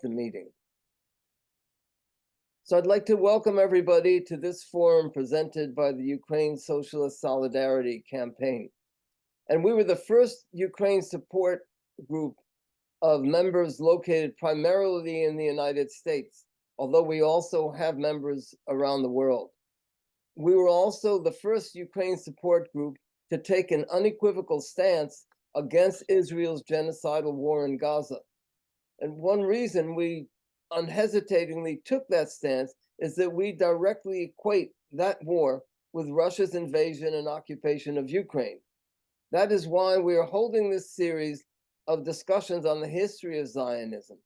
the meeting. So I'd like to welcome everybody to this forum presented by the Ukraine Socialist Solidarity Campaign. And we were the first Ukraine support group of members located primarily in the United States, although we also have members around the world. We were also the first Ukraine support group to take an unequivocal stance against Israel's genocidal war in Gaza. And one reason we unhesitatingly took that stance is that we directly equate that war with Russia's invasion and occupation of Ukraine. That is why we are holding this series of discussions on the history of Zionism.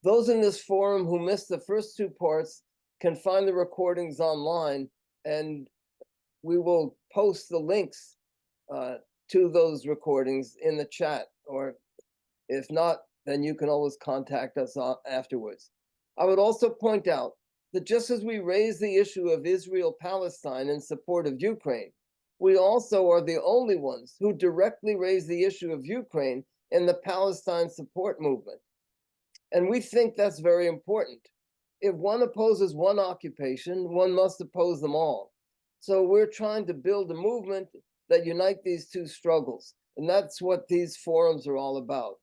Those in this forum who missed the first two parts can find the recordings online, and we will post the links to those recordings in the chat, or if not, then you can always contact us afterwards. I would also point out that just as we raise the issue of Israel-Palestine in support of Ukraine, we also are the only ones who directly raise the issue of Ukraine in the Palestine support movement. And we think that's very important. If one opposes one occupation, one must oppose them all. So we're trying to build a movement that unite these two struggles. And that's what these forums are all about.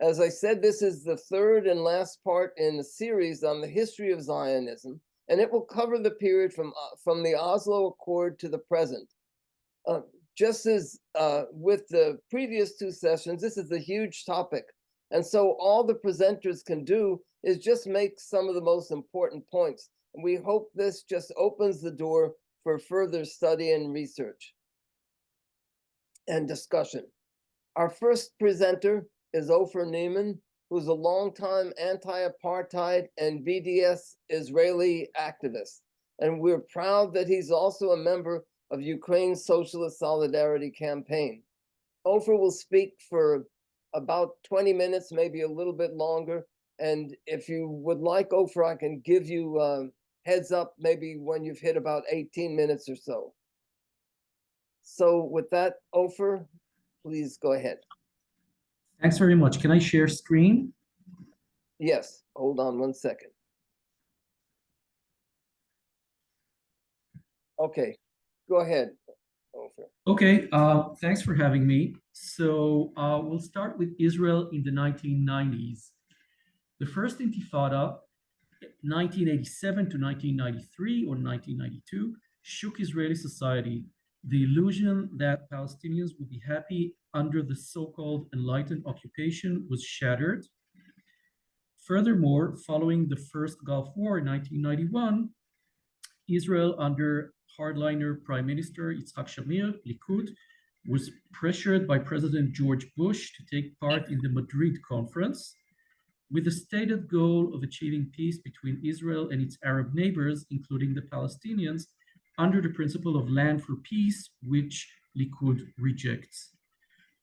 As I said, this is the third and last part in the series on the history of Zionism, and it will cover the period from the Oslo Accord to the present. Just as with the previous two sessions, this is a huge topic. And so all the presenters can do is just make some of the most important points. And we hope this just opens the door for further study and research and discussion. Our first presenter is Ofer Neiman, who's a longtime anti-apartheid and BDS Israeli activist. And we're proud that he's also a member of Ukraine's Socialist Solidarity Campaign. Ofer will speak for about 20 minutes, maybe a little bit longer. And if you would like, Ofer, I can give you heads up maybe when you've hit about 18 minutes or so. So with that, Ofer, please go ahead. Thanks very much. Can I share screen? Yes, hold on one second. Okay, go ahead, Ofer. Okay, thanks for having me. So we'll start with Israel in the 1990s. The first Intifada, 1987 to 1993 or 1992, shook Israeli society. The illusion that Palestinians would be happy under the so-called enlightened occupation was shattered. Furthermore, following the first Gulf War in 1991, Israel under hardliner Prime Minister Yitzhak Shamir, Likud, was pressured by President George Bush to take part in the Madrid conference, with the stated goal of achieving peace between Israel and its Arab neighbors, including the Palestinians, under the principle of land for peace, which Likud rejects.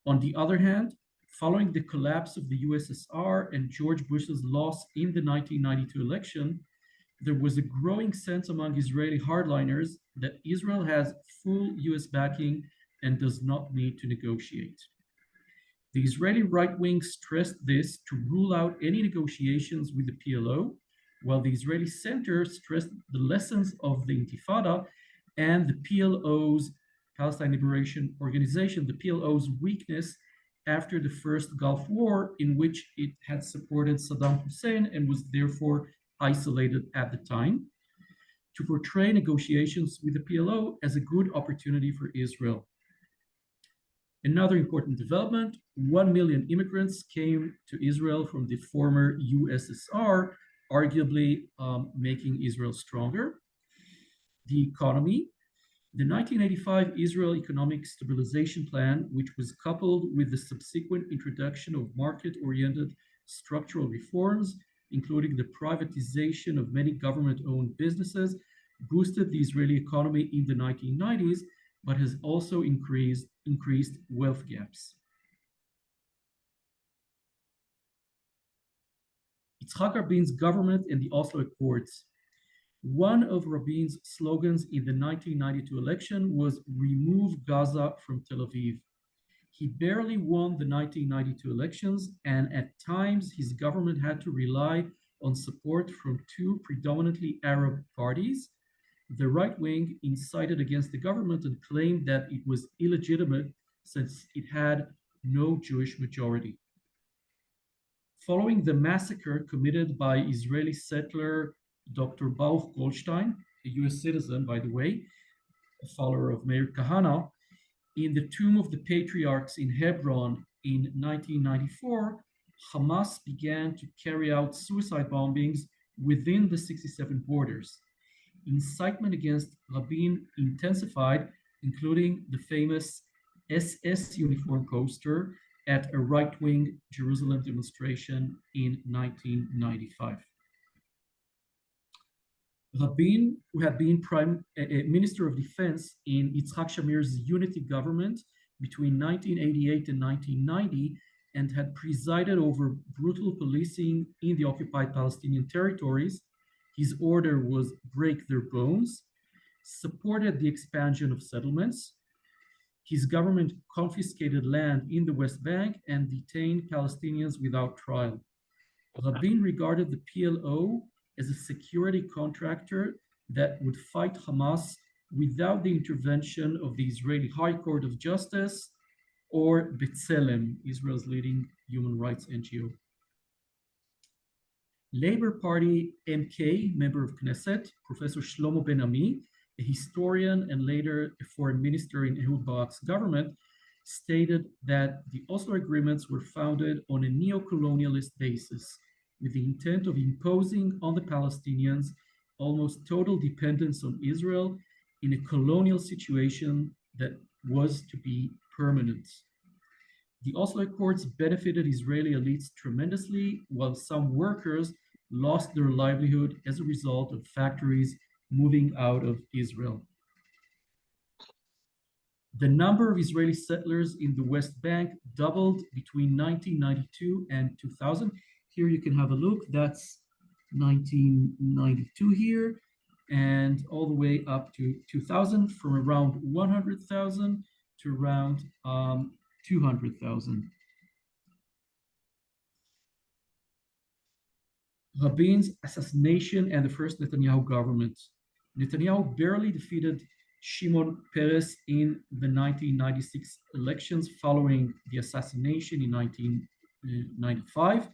On the other hand, following the collapse of the USSR and George Bush's loss in the 1992 election, there was a growing sense among Israeli hardliners that Israel has full US backing and does not need to negotiate. The Israeli right wing stressed this to rule out any negotiations with the PLO, while the Israeli center stressed the lessons of the Intifada and the PLO's, Palestine Liberation Organization, the PLO's weakness after the first Gulf War, in which it had supported Saddam Hussein and was therefore isolated at the time, to portray negotiations with the PLO as a good opportunity for Israel. Another important development, 1 million immigrants came to Israel from the former USSR, arguably making Israel stronger. The economy, the 1985 Israel Economic Stabilization Plan, which was coupled with the subsequent introduction of market-oriented structural reforms, including the privatization of many government-owned businesses, boosted the Israeli economy in the 1990s, but has also increased wealth gaps. Yitzhak Rabin's government and the Oslo Accords. One of Rabin's slogans in the 1992 election was "Remove Gaza from Tel Aviv." He barely won the 1992 elections, and at times his government had to rely on support from two predominantly Arab parties. The right wing incited against the government and claimed that it was illegitimate since it had no Jewish majority. Following the massacre committed by Israeli settler Dr. Baruch Goldstein, a US citizen, by the way, a follower of Meir Kahane, in the Tomb of the Patriarchs in Hebron in 1994, Hamas began to carry out suicide bombings within the 67 borders. Incitement against Rabin intensified, including the famous SS uniform poster at a right-wing Jerusalem demonstration in 1995. Rabin, who had been Minister of Defense in Yitzhak Shamir's unity government between 1988 and 1990, and had presided over brutal policing in the occupied Palestinian territories, his order was break their bones, supported the expansion of settlements. His government confiscated land in the West Bank and detained Palestinians without trial. Rabin regarded the PLO as a security contractor that would fight Hamas without the intervention of the Israeli High Court of Justice or B'Tselem, Israel's leading human rights NGO. Labour Party MK, member of Knesset, Professor Shlomo Ben-Ami, a historian and later a foreign minister in Ehud Barak's government, stated that the Oslo agreements were founded on a neo-colonialist basis, with the intent of imposing on the Palestinians almost total dependence on Israel in a colonial situation that was to be permanent. The Oslo Accords benefited Israeli elites tremendously, while some workers lost their livelihood as a result of factories moving out of Israel. The number of Israeli settlers in the West Bank doubled between 1992 and 2000. Here you can have a look. That's 1992 here, and all the way up to 2000, from around 100,000 to around 200,000. Rabin's assassination and the first Netanyahu government. Netanyahu barely defeated Shimon Peres in the 1996 elections following the assassination in 1995,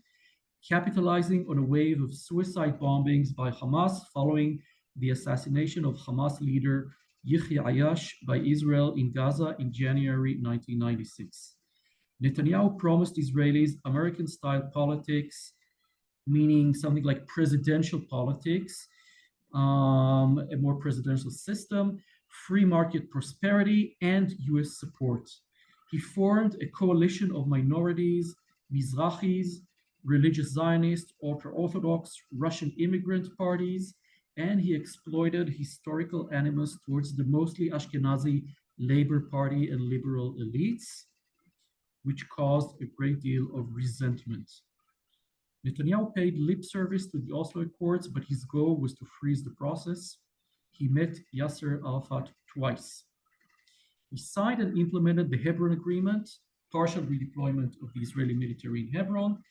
capitalizing on a wave of suicide bombings by Hamas following the assassination of Hamas leader Yahya Ayash by Israel in Gaza in January 1996. Netanyahu promised Israelis American-style politics, meaning something like presidential politics, a more presidential system, free market prosperity, and US support. He formed a coalition of minorities, Mizrahis, religious Zionists, ultra-Orthodox, Russian immigrant parties, and he exploited historical animus towards the mostly Ashkenazi Labour Party and liberal elites, which caused a great deal of resentment. Netanyahu paid lip service to the Oslo Accords, but his goal was to freeze the process. He met Yasser Arafat twice. He signed and implemented the Hebron Agreement, partial redeployment of the Israeli military in Hebron.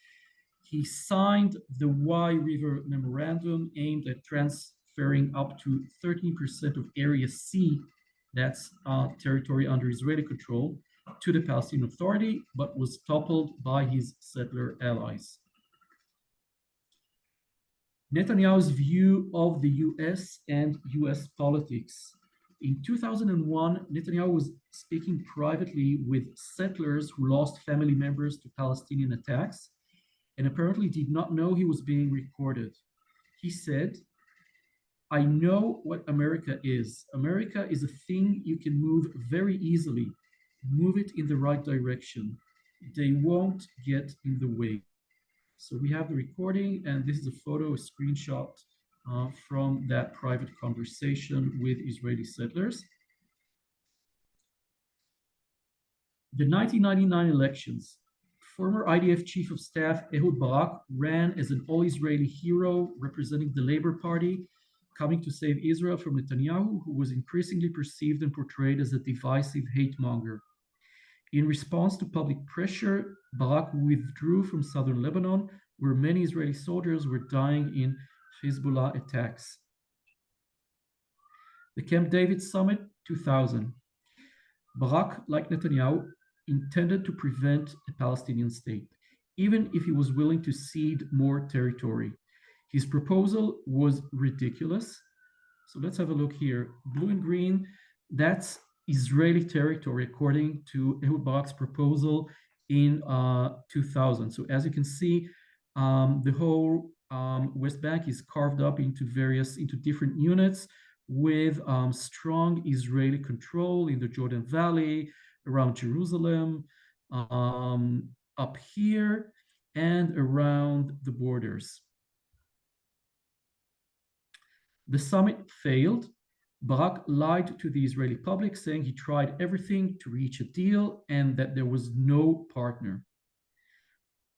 He signed the Y River Memorandum aimed at transferring up to 13% of Area C, that's territory under Israeli control, to the Palestinian Authority, but was toppled by his settler allies. Netanyahu's view of the US and US politics. In 2001, Netanyahu was speaking privately with settlers who lost family members to Palestinian attacks and apparently did not know he was being recorded. He said, "I know what America is. America is a thing you can move very easily. Move it in the right direction. They won't get in the way." So we have the recording, and this is a photo, a screenshot from that private conversation with Israeli settlers. The 1999 elections. Former IDF Chief of Staff Ehud Barak ran as an all-Israeli hero representing the Labour Party, coming to save Israel from Netanyahu, who was increasingly perceived and portrayed as a divisive hate monger. In response to public pressure, Barak withdrew from southern Lebanon, where many Israeli soldiers were dying in Hezbollah attacks. The Camp David Summit 2000. Barak, like Netanyahu, intended to prevent a Palestinian state, even if he was willing to cede more territory. His proposal was ridiculous. So let's have a look here. Blue and green, that's Israeli territory according to Ehud Barak's proposal in 2000. So as you can see, the whole West Bank is carved up into different units with strong Israeli control in the Jordan Valley, around Jerusalem, up here, and around the borders. The summit failed. Barak lied to the Israeli public, saying he tried everything to reach a deal and that there was no partner.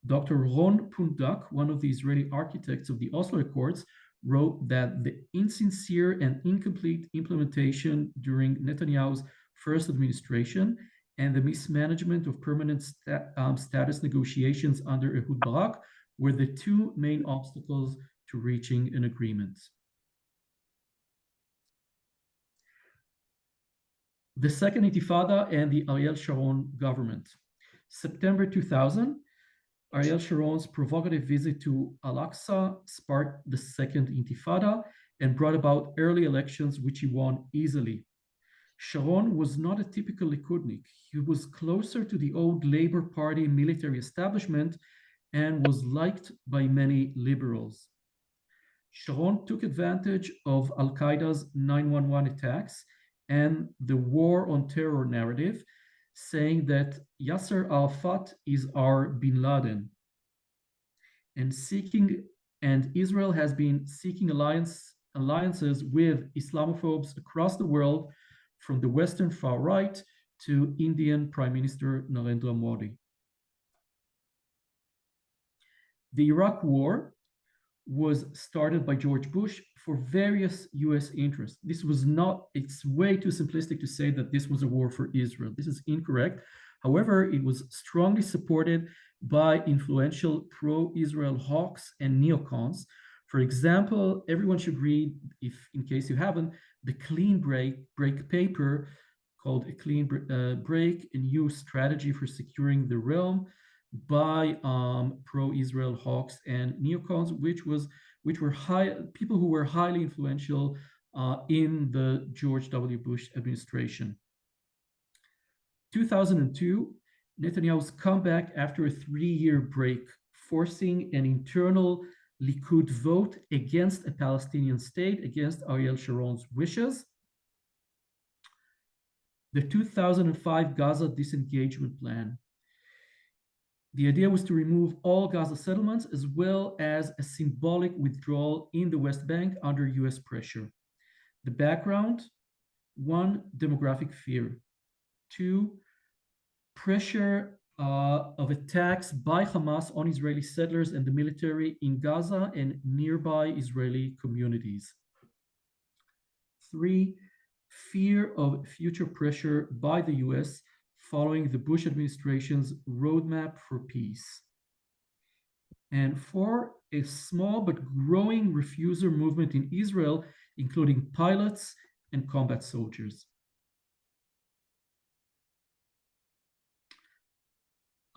Dr. Ron Pundak, one of the Israeli architects of the Oslo Accords, wrote that the insincere and incomplete implementation during Netanyahu's first administration and the mismanagement of permanent status negotiations under Ehud Barak were the two main obstacles to reaching an agreement. The Second Intifada and the Ariel Sharon government. September 2000, Ariel Sharon's provocative visit to Al-Aqsa sparked the Second Intifada and brought about early elections, which he won easily. Sharon was not a typical Likudnik. He was closer to the old Labour Party military establishment and was liked by many liberals. Sharon took advantage of Al-Qaeda's 9/11 attacks and the war on terror narrative, saying that Yasser Arafat is our bin Laden, and Israel has been seeking alliances with Islamophobes across the world, from the Western far right to Indian Prime Minister Narendra Modi. The Iraq War was started by George Bush for various US interests. It's way too simplistic to say that this was a war for Israel. This is incorrect. However, it was strongly supported by influential pro-Israel hawks and neocons. For example, everyone should read, in case you haven't, the Clean Break paper called A Clean Break, a New Strategy for Securing the Realm, by pro-Israel hawks and neocons, which were people who were highly influential in the George W. Bush administration. 2002, Netanyahu's comeback after a 3-year break, forcing an internal Likud vote against a Palestinian state, against Ariel Sharon's wishes. The 2005 Gaza disengagement plan. The idea was to remove all Gaza settlements as well as a symbolic withdrawal in the West Bank under US pressure. The background: 1, demographic fear. 2, pressure of attacks by Hamas on Israeli settlers and the military in Gaza and nearby Israeli communities. 3, fear of future pressure by the US following the Bush administration's roadmap for peace. And 4, a small but growing refuser movement in Israel, including pilots and combat soldiers.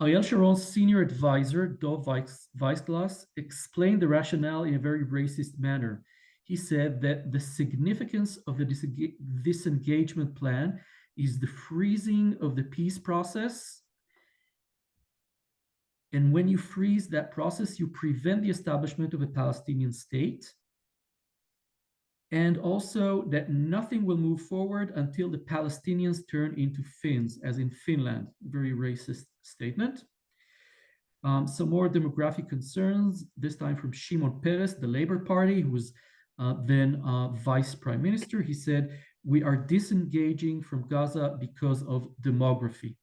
Ariel Sharon's senior advisor, Dov Weissglass, explained the rationale in a very racist manner. He said that the significance of the disengagement plan is the freezing of the peace process. And when you freeze that process, you prevent the establishment of a Palestinian state. And also that nothing will move forward until the Palestinians turn into Finns, as in Finland. Very racist statement. Some more demographic concerns, this time from Shimon Peres, the Labour Party, who was then vice prime minister. He said, "We are disengaging from Gaza because of demography."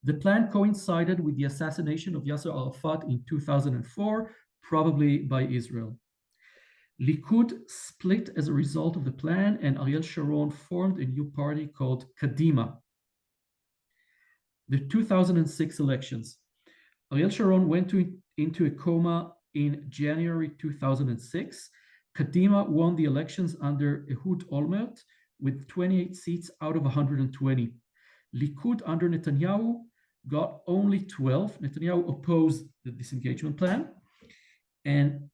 The plan coincided with the assassination of Yasser Arafat in 2004, probably by Israel. Likud split as a result of the plan, and Ariel Sharon formed a new party called Kadima. The 2006 elections. Ariel Sharon went into a coma in January 2006. Kadima won the elections under Ehud Olmert with 28 seats out of 120. Likud under Netanyahu got only 12. Netanyahu opposed the disengagement plan. And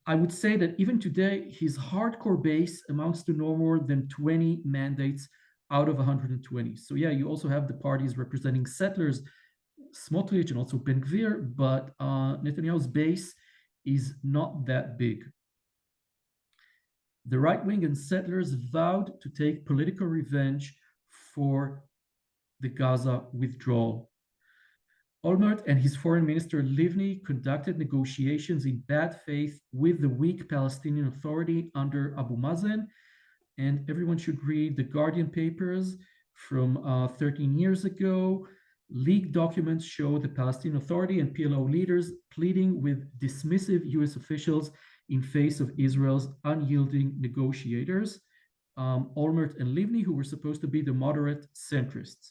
I would say that even today, his hardcore base amounts to no more than 20 mandates out of 120. So yeah, you also have the parties representing settlers, Smotrich and also Ben Gvir, but Netanyahu's base is not that big. The right wing and settlers vowed to take political revenge for the Gaza withdrawal. Olmert and his foreign minister Livni conducted negotiations in bad faith with the weak Palestinian Authority under Abu Mazen, and everyone should read the Guardian papers from 13 years ago. Leaked documents show the Palestinian Authority and PLO leaders pleading with dismissive US officials in face of Israel's unyielding negotiators, Olmert and Livni, who were supposed to be the moderate centrists.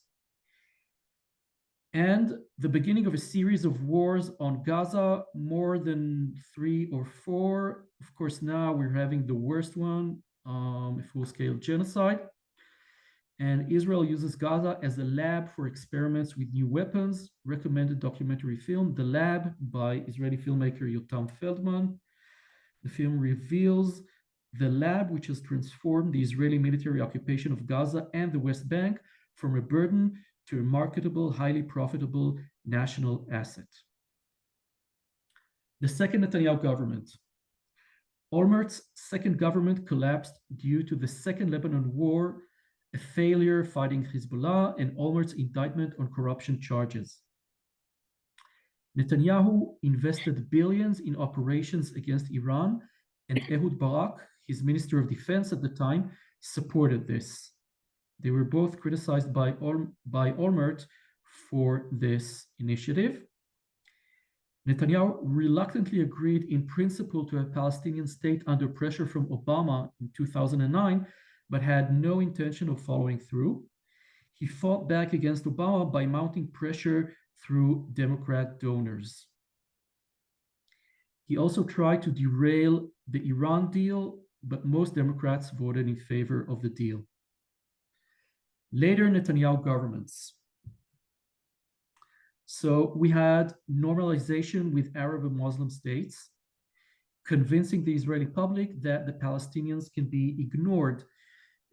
And the beginning of a series of wars on Gaza, more than 3 or 4. Of course, now we're having the worst one, a full-scale genocide. And Israel uses Gaza as a lab for experiments with new weapons. Recommended documentary film, The Lab, by Israeli filmmaker Yotam Feldman. The film reveals the lab which has transformed the Israeli military occupation of Gaza and the West Bank from a burden to a marketable, highly profitable national asset. The second Netanyahu government. Olmert's second government collapsed due to the Second Lebanon War, a failure fighting Hezbollah, and Olmert's indictment on corruption charges. Netanyahu invested billions in operations against Iran, and Ehud Barak, his Minister of Defense at the time, supported this. They were both criticized by Olmert for this initiative. Netanyahu reluctantly agreed in principle to a Palestinian state under pressure from Obama in 2009, but had no intention of following through. He fought back against Obama by mounting pressure through Democrat donors. He also tried to derail the Iran deal, but most Democrats voted in favor of the deal. Later Netanyahu governments. So we had normalization with Arab and Muslim states, convincing the Israeli public that the Palestinians can be ignored,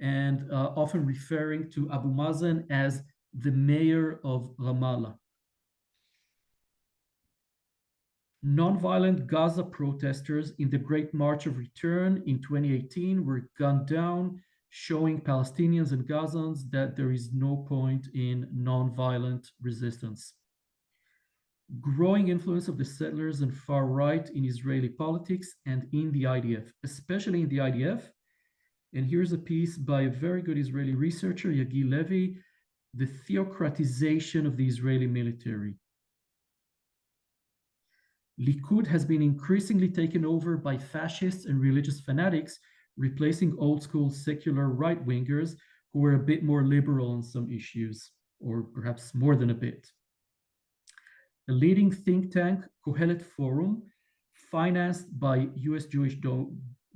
and often referring to Abu Mazen as the mayor of Ramallah. Nonviolent Gaza protesters in the Great March of Return in 2018 were gunned down, showing Palestinians and Gazans that there is no point in nonviolent resistance. Growing influence of the settlers and far right in Israeli politics and in the IDF, especially in the IDF. And here's a piece by a very good Israeli researcher, Yagi Levy, The Theocratization of the Israeli Military. Likud has been increasingly taken over by fascists and religious fanatics, replacing old school secular right-wingers who were a bit more liberal on some issues, or perhaps more than a bit. A leading think tank, Kohelet Forum, financed by US Jewish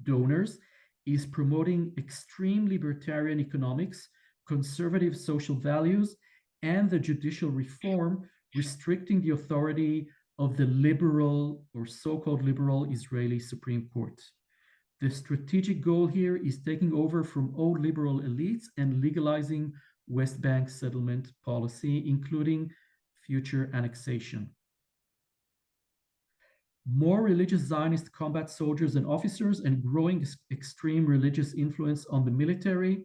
donors, is promoting extreme libertarian economics, conservative social values, and the judicial reform, restricting the authority of the liberal or so-called liberal Israeli Supreme Court. The strategic goal here is taking over from old liberal elites and legalizing West Bank settlement policy, including future annexation. More religious Zionist combat soldiers and officers and growing extreme religious influence on the military.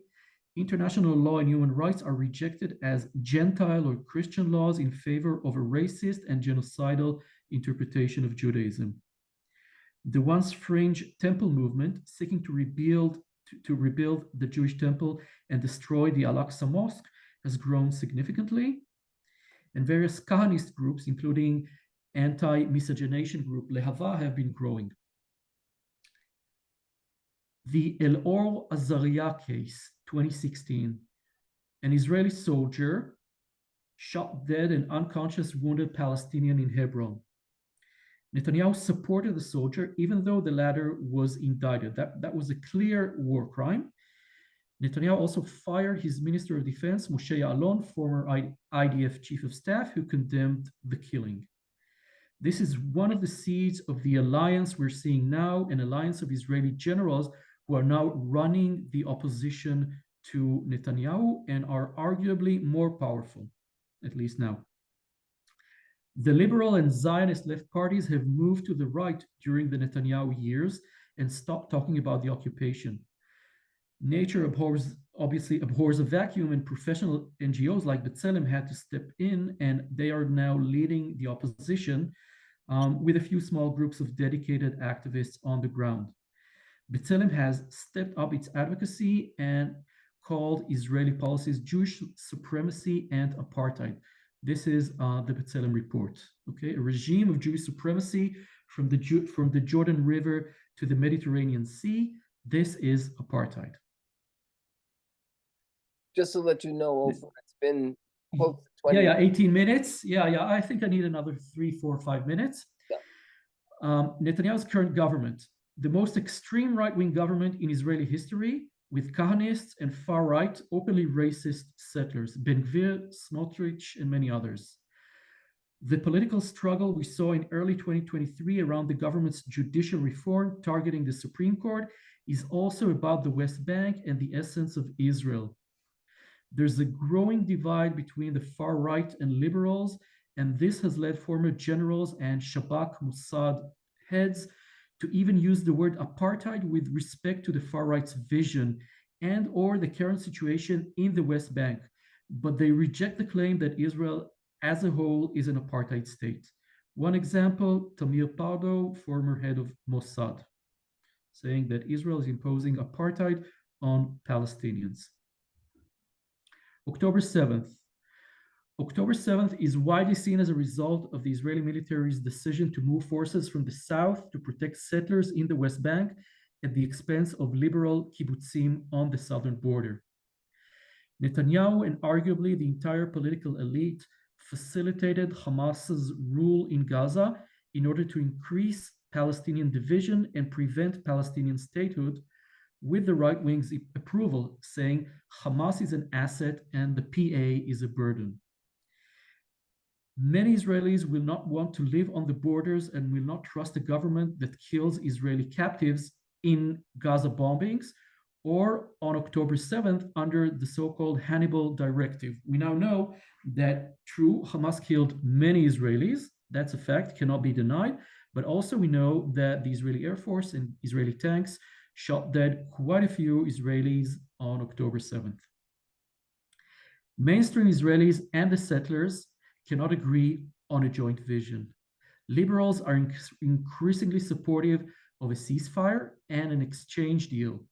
International law and human rights are rejected as Gentile or Christian laws in favor of a racist and genocidal interpretation of Judaism. The once fringe temple movement, seeking to rebuild the Jewish temple and destroy the Al-Aqsa Mosque, has grown significantly. And various Kahanist groups, including anti-miscegenation group Lehava, have been growing. The El-Or Azaria case, 2016, an Israeli soldier shot dead an unconscious wounded Palestinian in Hebron. Netanyahu supported the soldier, even though the latter was indicted. That was a clear war crime. Netanyahu also fired his Minister of Defense, Moshe Ya'alon, former IDF Chief of Staff, who condemned the killing. This is one of the seeds of the alliance we're seeing now, an alliance of Israeli generals who are now running the opposition to Netanyahu and are arguably more powerful, at least now. The liberal and Zionist left parties have moved to the right during the Netanyahu years and stopped talking about the occupation. Nature obviously abhors a vacuum, and professional NGOs like B'Tselem had to step in, and they are now leading the opposition with a few small groups of dedicated activists on the ground. B'Tselem has stepped up its advocacy and called Israeli policies Jewish supremacy and apartheid. This is the B'Tselem report. Okay, a regime of Jewish supremacy from the Jordan River to the Mediterranean Sea. This is apartheid. Just to let you know, Ofer, it's been close to 20 Yeah, 18 minutes. Yeah, I think I need another 3, 4, 5 minutes. Yeah. Netanyahu's current government, the most extreme right-wing government in Israeli history, with Kahanists and far-right, openly racist settlers, Ben Gvir, Smotrich, and many others. The political struggle we saw in early 2023 around the government's judicial reform targeting the Supreme Court is also about the West Bank and the essence of Israel. There's a growing divide between the far right and liberals, and this has led former generals and Shabak Mossad heads to even use the word apartheid with respect to the far right's vision and or the current situation in the West Bank. But they reject the claim that Israel as a whole is an apartheid state. One example, Tamir Pardo, former head of Mossad, saying that Israel is imposing apartheid on Palestinians. October 7th. October 7th is widely seen as a result of the Israeli military's decision to move forces from the south to protect settlers in the West Bank at the expense of liberal kibbutzim on the southern border. Netanyahu and arguably the entire political elite facilitated Hamas's rule in Gaza in order to increase Palestinian division and prevent Palestinian statehood, with the right wing's approval, saying Hamas is an asset and the PA is a burden. Many Israelis will not want to live on the borders and will not trust a government that kills Israeli captives in Gaza bombings or on October 7th under the so-called Hannibal Directive. We now know that true, Hamas killed many Israelis. That's a fact, cannot be denied. But also we know that the Israeli Air Force and Israeli tanks shot dead quite a few Israelis on October 7th. Mainstream Israelis and the settlers cannot agree on a joint vision. Liberals are increasingly supportive of a ceasefire and an exchange deal.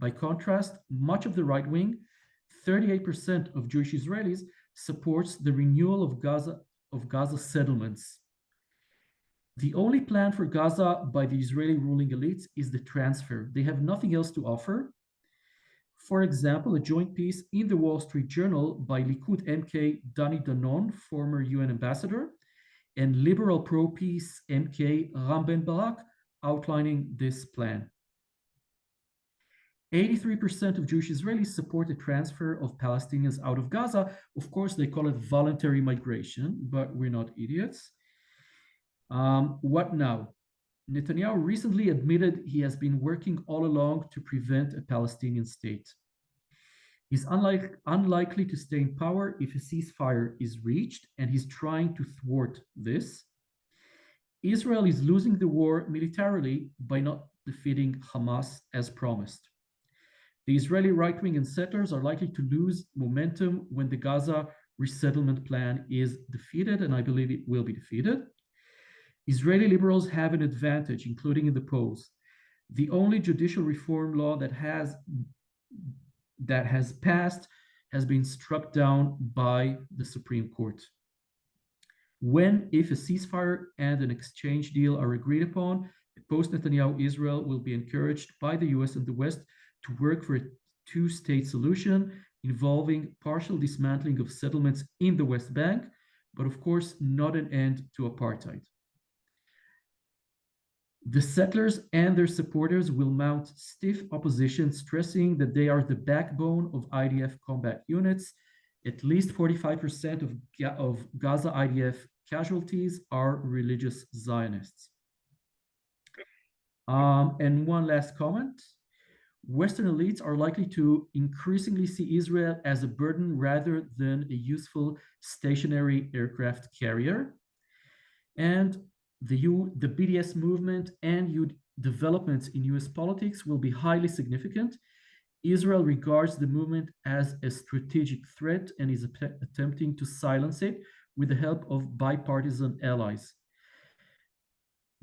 By contrast, much of the right wing, 38% of Jewish Israelis, supports the renewal of Gaza settlements. The only plan for Gaza by the Israeli ruling elites is the transfer. They have nothing else to offer. For example, a joint piece in the Wall Street Journal by Likud MK Dani Danon, former UN ambassador, and liberal pro-peace MK Ram Ben Barak, outlining this plan. 83% of Jewish Israelis support the transfer of Palestinians out of Gaza. Of course, they call it voluntary migration, but we're not idiots. What now? Netanyahu recently admitted he has been working all along to prevent a Palestinian state. He's unlikely to stay in power if a ceasefire is reached, and he's trying to thwart this. Israel is losing the war militarily by not defeating Hamas as promised. The Israeli right wing and settlers are likely to lose momentum when the Gaza resettlement plan is defeated, and I believe it will be defeated. Israeli liberals have an advantage, including in the polls. The only judicial reform law that has passed has been struck down by the Supreme Court. If a ceasefire and an exchange deal are agreed upon, post-Netanyahu Israel will be encouraged by the US and the West to work for a two-state solution involving partial dismantling of settlements in the West Bank, but of course not an end to apartheid. The settlers and their supporters will mount stiff opposition, stressing that they are the backbone of IDF combat units. At least 45% of Gaza IDF casualties are religious Zionists. And one last comment. Western elites are likely to increasingly see Israel as a burden rather than a useful stationary aircraft carrier. And the BDS movement and developments in US politics will be highly significant. Israel regards the movement as a strategic threat and is attempting to silence it with the help of bipartisan allies.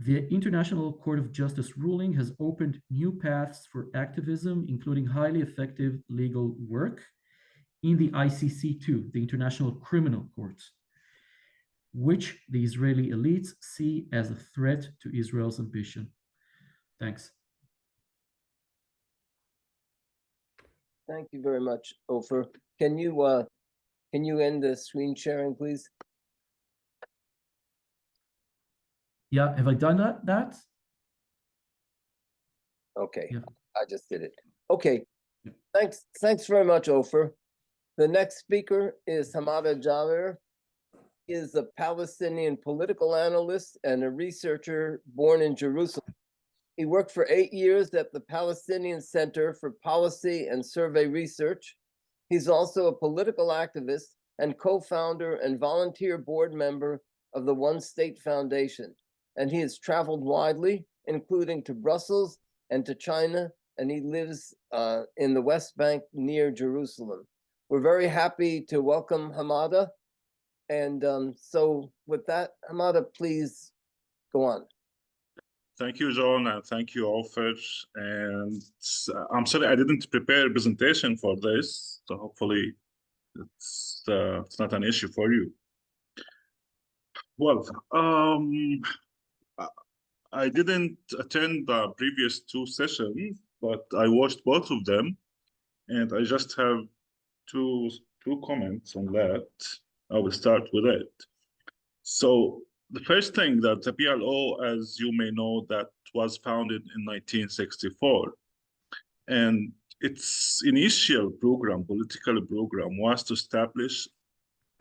The International Court of Justice ruling has opened new paths for activism, including highly effective legal work in the ICC too, the International Criminal Court, which the Israeli elites see as a threat to Israel's ambition. Thanks. Thank you very much, Ofer. Can you end the screen sharing, please? Yeah, have I done that? Okay, yeah. I just did it. Okay, yeah. Thanks very much, Ofer. The next speaker is Hamada Jaber. He is a Palestinian political analyst and a researcher born in Jerusalem. He worked for 8 years at the Palestinian Center for Policy and Survey Research. He's also a political activist and co-founder and volunteer board member of the One State Foundation. And he has traveled widely, including to Brussels and to China, and he lives in the West Bank near Jerusalem. We're very happy to welcome Hamada. And so with that, Hamada, please go on. Thank you, John, and thank you, Ofer. And I'm sorry I didn't prepare a presentation for this, so hopefully it's not an issue for you. Well, I didn't attend the previous 2 sessions, but I watched both of them, and I just have two comments on that. I will start with it. So the first thing that the PLO, as you may know, that was founded in 1964, and its initial program, political program, was to establish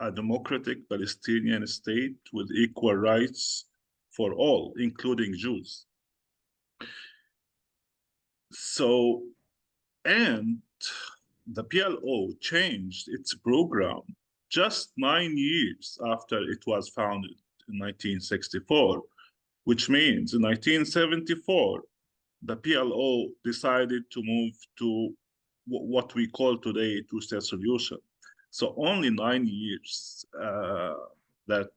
a democratic Palestinian state with equal rights for all, including Jews. So, and the PLO changed its program just 9 years after it was founded in 1964, which means in 1974, the PLO decided to move to what we call today two-state solution. So only 9 years that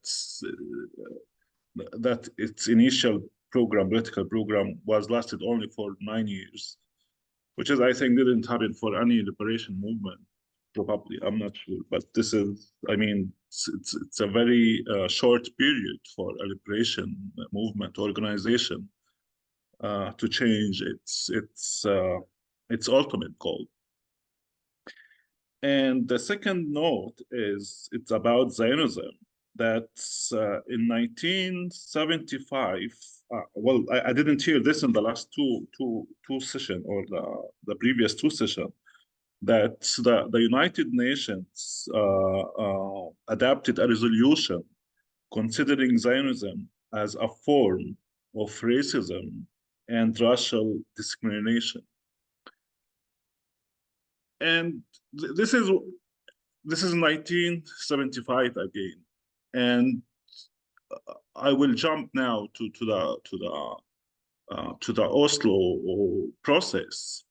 its initial program, political program, was lasted only for 9 years, which is, I think, didn't happen for any liberation movement. Probably, I'm not sure, but this is, I mean, it's a very short period for a liberation movement organization to change its ultimate goal. And the second note is it's about Zionism. That in 1975, well, I didn't hear this in the last two session or the previous 2 sessions, that the United Nations adopted a resolution considering Zionism as a form of racism and racial discrimination. And this is 1975 again. And I will jump now to the Oslo process,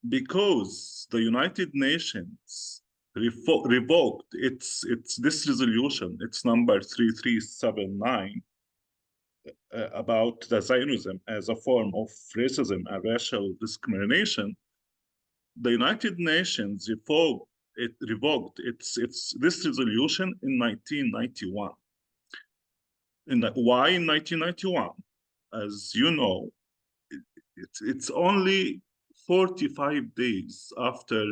because the United Nations revoked this resolution, it's number 3379, about the Zionism as a form of racism and racial discrimination. The United Nations revoked this resolution in 1991. Why in 1991? As you know, it's only 45 days after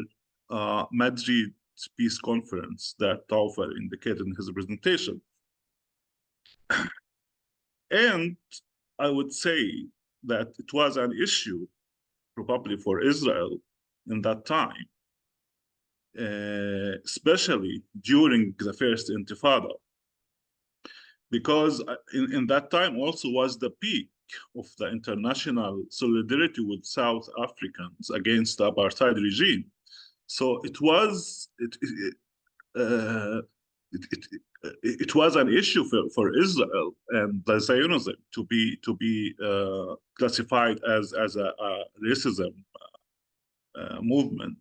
Madrid peace conference that Ofer indicated in his presentation. And I would say that it was an issue probably for Israel in that time, especially during the first Intifada, because in that time also was the peak of the international solidarity with South Africans against the apartheid regime. So it was it was an issue for Israel and the Zionism to be classified as a racism movement.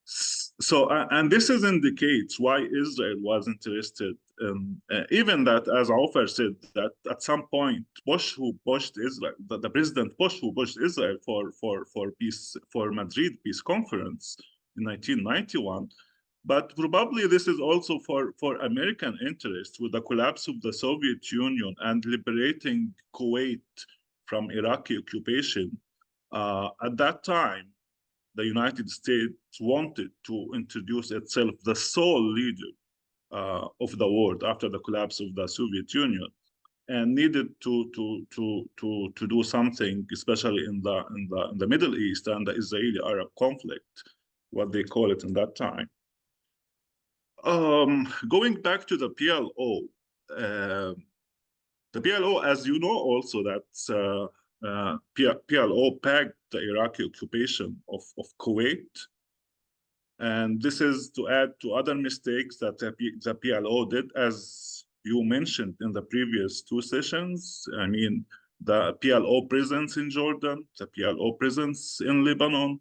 So, and this indicates why Israel was interested in, even that, as Ofer said, that at some point Bush, who pushed Israel, the President Bush, who pushed Israel for Madrid peace conference in 1991, but probably this is also for American interest with the collapse of the Soviet Union and liberating Kuwait from Iraqi occupation. At that time, the United States wanted to introduce itself the sole leader of the world after the collapse of the Soviet Union, and needed to do something, especially in the Middle East and the Israeli-Arab conflict, what they call it in that time. Going back to the PLO, the PLO, as you know, also that PLO backed the Iraqi occupation of Kuwait. And this is to add to other mistakes that the PLO did, as you mentioned in the previous two sessions. I mean, the PLO presence in Jordan, the PLO presence in Lebanon,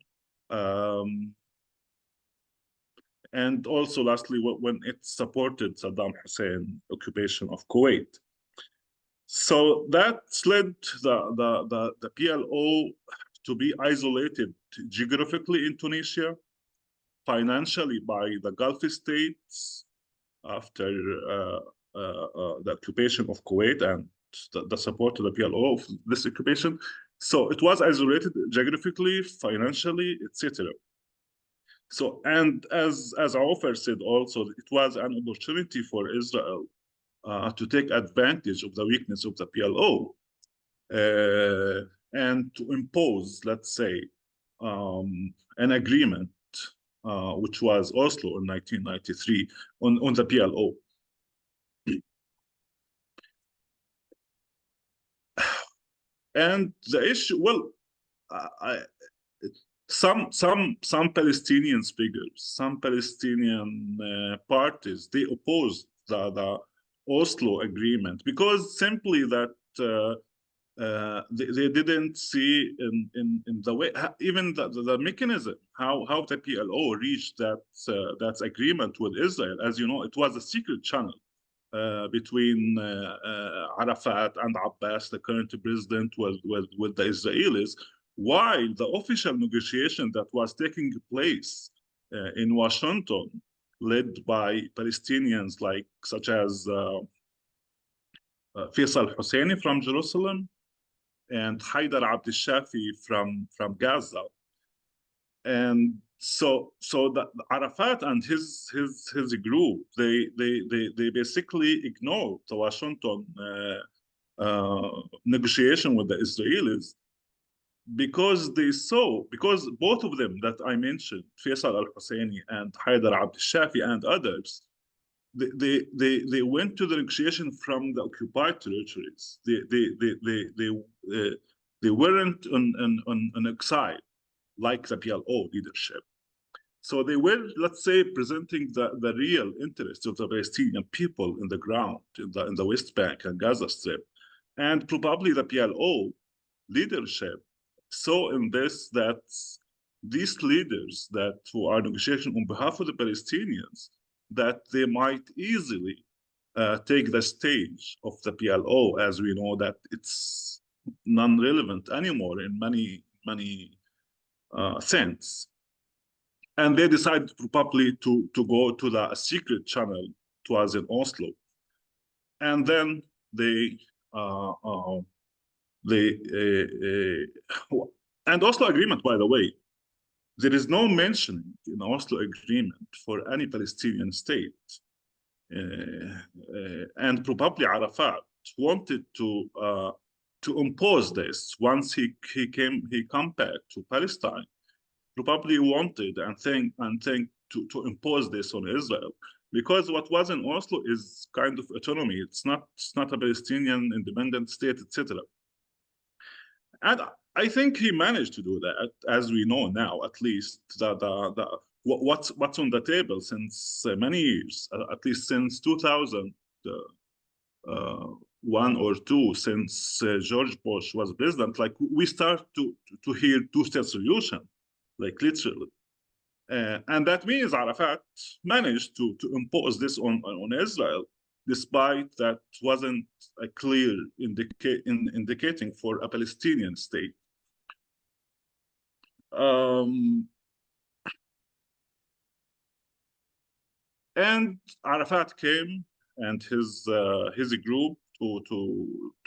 and also lastly, when it supported Saddam Hussein occupation of Kuwait. So that led the PLO to be isolated geographically in Tunisia, financially by the Gulf states after the occupation of Kuwait and the support to the PLO of this occupation. So it was isolated geographically, financially, etc. So, and as Ofer said also, it was an opportunity for Israel to take advantage of the weakness of the PLO and to impose, let's say, an agreement, which was Oslo in 1993 on the PLO. And the issue, well, some Palestinian figures, some Palestinian parties, they opposed the Oslo agreement because simply that they didn't see in the way, even the mechanism, how the PLO reached that agreement with Israel. As you know, it was a secret channel between Arafat and Abbas, the current president, with the Israelis, while the official negotiation that was taking place in Washington, led by Palestinians such as Faisal Husseini from Jerusalem and Haidar Abd Shafi from Gaza. And so the Arafat and his group, they basically ignored the Washington negotiation with the Israelis, because because both of them that I mentioned, Faisal al-Husseini and Haidar Abd Shafi and others, they went to the negotiation from the occupied territories. They weren't on exile like the PLO leadership. So they were, let's say, presenting the real interests of the Palestinian people in the ground, in the West Bank and Gaza Strip. And probably the PLO leadership saw in this that these leaders who are negotiating on behalf of the Palestinians, that they might easily take the stage of the PLO, as we know that it's non-relevant anymore in many sense. And they decided probably to go to the secret channel. It was in Oslo. And then and Oslo agreement, by the way, there is no mentioning in the Oslo Agreement for any Palestinian state. And probably Arafat wanted to impose this once he come back to Palestine. Probably wanted and think to impose this on Israel, because what was in Oslo is kind of autonomy. It's not a Palestinian independent state, etc. And I think he managed to do that, as we know now, at least what's on the table since many years, at least since 2001 or two, since George Bush was president. Like, we start to hear two-state solution, like literally. And that means Arafat managed to impose this on Israel, despite that wasn't a clear indicating for a Palestinian state. And Arafat came and his group to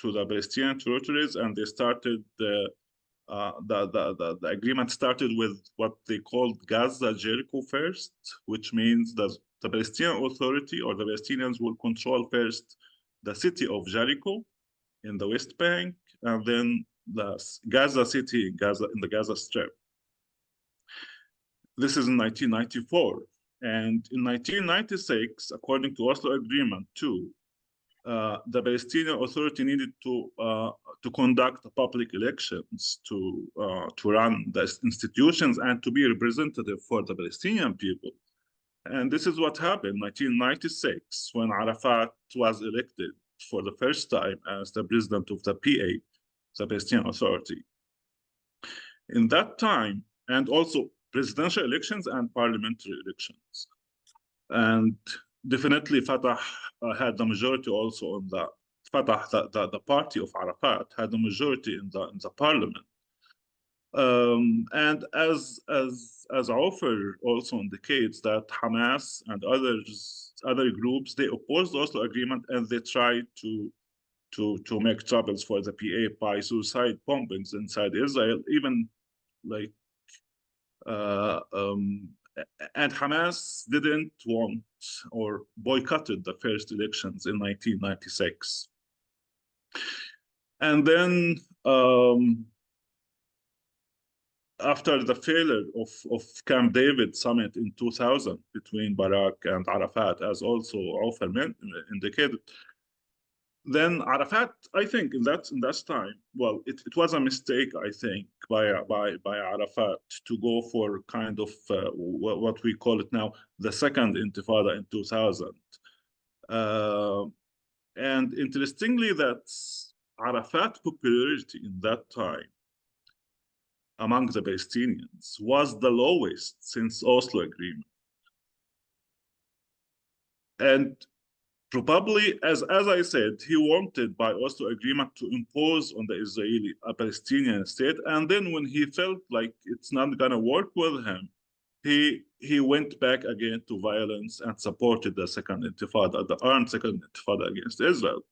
the Palestinian territories, and they started the agreement started with what they called Gaza Jericho first, which means that the Palestinian Authority or the Palestinians will control first the city of Jericho in the West Bank, and then the Gaza city in the Gaza Strip. This is in 1994. And in 1996, according to Oslo Agreement 2, the Palestinian Authority needed to conduct public elections to run the institutions and to be representative for the Palestinian people. And this is what happened in 1996 when Arafat was elected for the first time as the president of the PA, the Palestinian Authority. In that time, and also presidential elections and parliamentary elections. And definitely Fatah had the majority also on the Fatah, the party of Arafat had the majority in the parliament. And as Ofer also indicates, that Hamas and other groups, they opposed the Oslo Agreement, and they tried to make troubles for the PA by suicide bombings inside Israel, even like and Hamas didn't want or boycotted the first elections in 1996. And then after the failure of Camp David summit in 2000 between Barak and Arafat, as also Ofer indicated, then Arafat, I think in that time, well, it was a mistake, I think, by Arafat to go for kind of what we call it now, the second Intifada in 2000. And interestingly, that Arafat's popularity in that time among the Palestinians was the lowest since Oslo Agreement. And probably, as I said, he wanted by Oslo Agreement to impose on the Israeli a Palestinian state. And then when he felt like it's not going to work with him, he went back again to violence and supported the second Intifada, the armed second Intifada against Israel.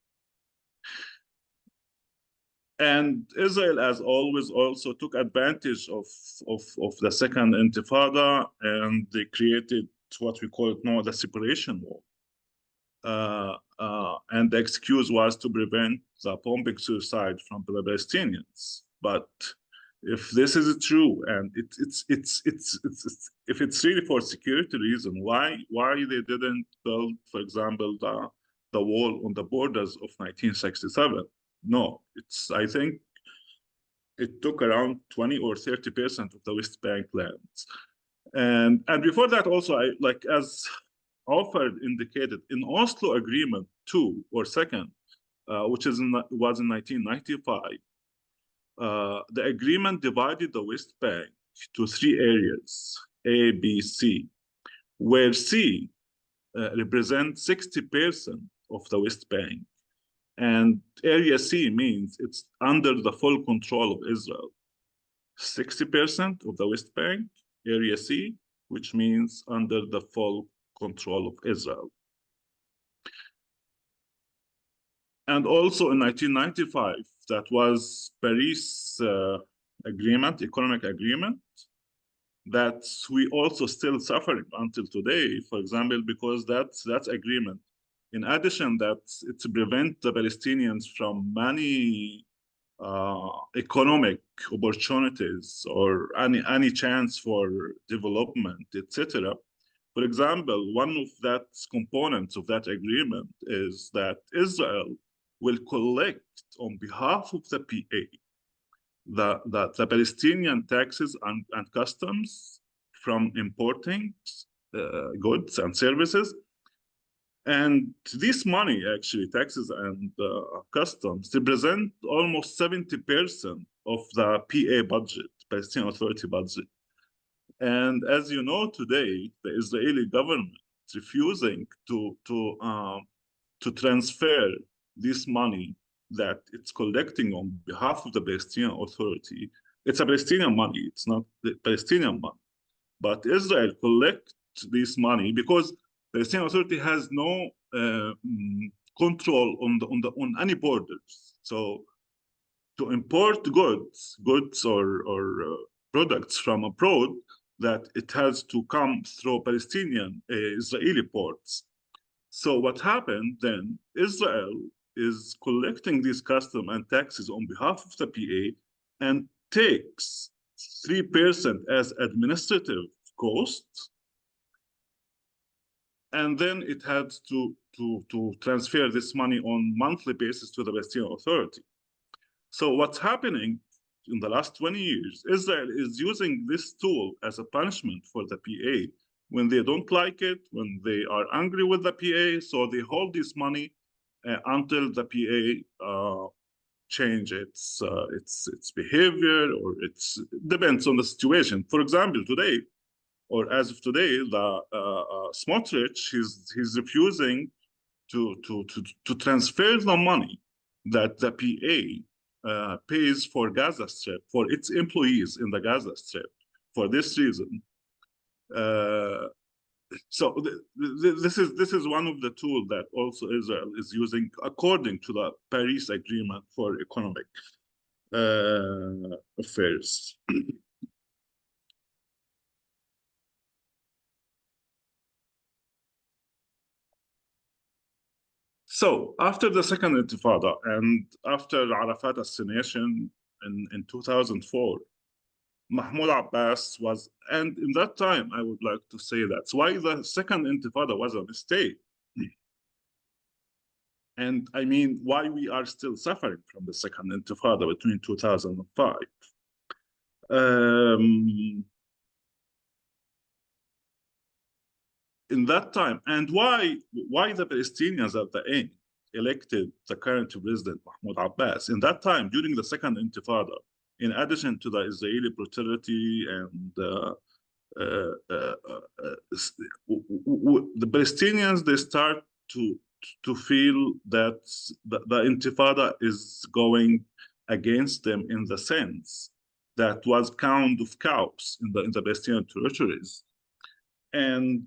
And Israel, as always, also took advantage of the second Intifada, and they created what we call it now the separation wall. And the excuse was to prevent the bombing suicide from the Palestinians. But if this is true, and if it's really for security reason, why they didn't build, for example, the wall on the borders of 1967? No, I think it took around 20 or 30% of the West Bank lands. And before that also, as Ofer indicated, in Oslo Agreement 2 or second, which was in 1995, the agreement divided the West Bank to 3 areas, A, B, C, where C represents 60% of the West Bank. And Area C means it's under the full control of Israel. 60% of the West Bank, Area C, which means under the full control of Israel. And also in 1995, that was Paris agreement, economic agreement. that we also still suffering until today, for example, because that's agreement. In addition, that it's prevent the Palestinians from many economic opportunities or any chance for development, etc. For example, one of that components of that agreement is that Israel will collect on behalf of the PA the Palestinian taxes and customs from importing goods and services. And this money, actually, taxes and customs, represent almost 70% of the PA budget, Palestinian Authority budget. And as you know, today, the Israeli government is refusing to transfer this money that it's collecting on behalf of the Palestinian Authority. It's a Palestinian money, it's not the Palestinian money. But Israel collects this money because the Palestinian Authority has no control on any borders. So to import goods or products from abroad, that it has to come through Palestinian Israeli ports. So what happened then, Israel is collecting these customs and taxes on behalf of the PA and takes 3% as administrative costs, and then it had to transfer this money on monthly basis to the Palestinian Authority. So what's happening in the last 20 years, Israel is using this tool as a punishment for the PA when they don't like it, when they are angry with the PA, so they hold this money until the PA change its behavior, or it depends on the situation. For example, today, or as of today, the Smotrich, he's refusing to transfer the money that the PA pays for Gaza Strip, for its employees in the Gaza Strip. For this reason, so this is one of the tools that also Israel is using according to the Paris Agreement for economic affairs. So after the Second Intifada and after Arafat's assassination in 2004, Mahmoud Abbas was, and in that time, I would like to say that's why the Second Intifada was a mistake. And I mean, why we are still suffering from the Second Intifada between 2005. In that time, and why the Palestinians at the end elected the current president, Mahmoud Abbas. In that time, during the Second Intifada, in addition to the Israeli brutality and the Palestinians, they start to feel that the Intifada is going against them in the sense that was kind of chaos in the Palestinian territories. And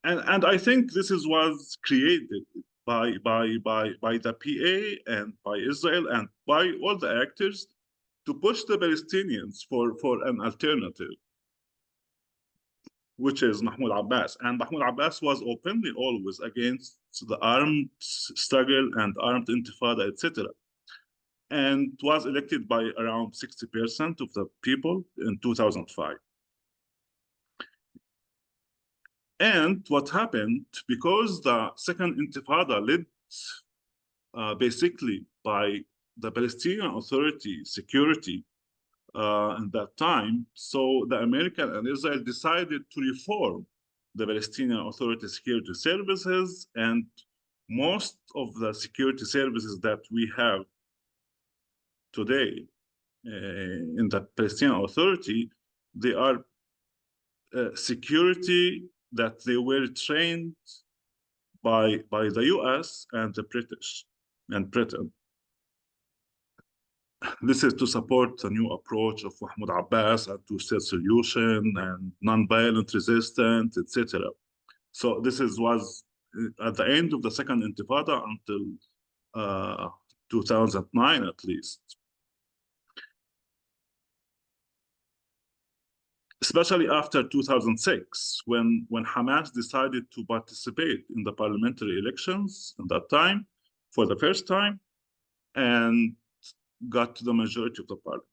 I think this was created by the PA and by Israel and by all the actors to push the Palestinians for an alternative, which is Mahmoud Abbas. And Mahmoud Abbas was openly always against the armed struggle and armed intifada, etc. And was elected by around 60% of the people in 2005. And what happened, because the Second Intifada led basically by the Palestinian Authority security in that time, so the American and Israel decided to reform the Palestinian Authority security services, and most of the security services that we have today in the Palestinian Authority, they are security that they were trained by the US and the British and Britain. This is to support the new approach of Mahmoud Abbas and two-state solution and non-violent resistance, etc. So this was at the end of the Second Intifada until 2009 at least. especially after 2006, when Hamas decided to participate in the parliamentary elections at that time for the first time and got to the majority of the parliament.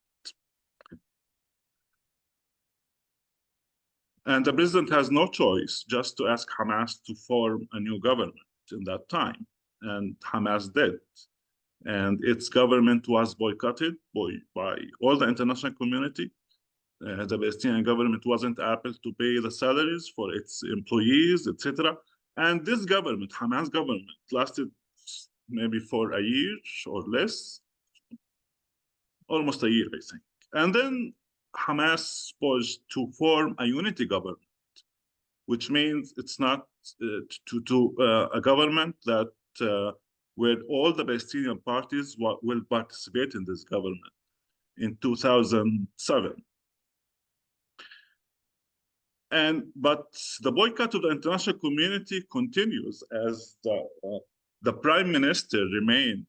And the president has no choice just to ask Hamas to form a new government in that time. And Hamas did. And its government was boycotted by all the international community. The Palestinian government wasn't able to pay the salaries for its employees, etc. And this government, Hamas government, lasted maybe for a year or less, almost a year, I think. And then Hamas was to form a unity government, which means it's not a government that where all the Palestinian parties will participate in this government in 2007. But the boycott of the international community continues as the prime minister remained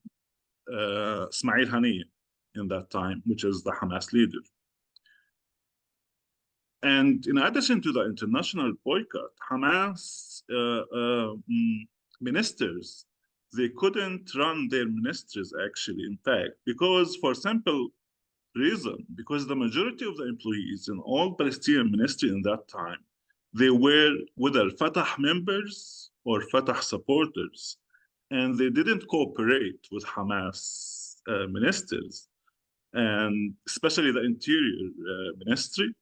Ismail Haniyeh in that time, which is the Hamas leader. And in addition to the international boycott, Hamas ministers, they couldn't run their ministries actually, in fact, because for simple reason, because the majority of the employees in all Palestinian ministry in that time, they were whether Fatah members or Fatah supporters, and they didn't cooperate with Hamas ministers, and especially the interior ministry.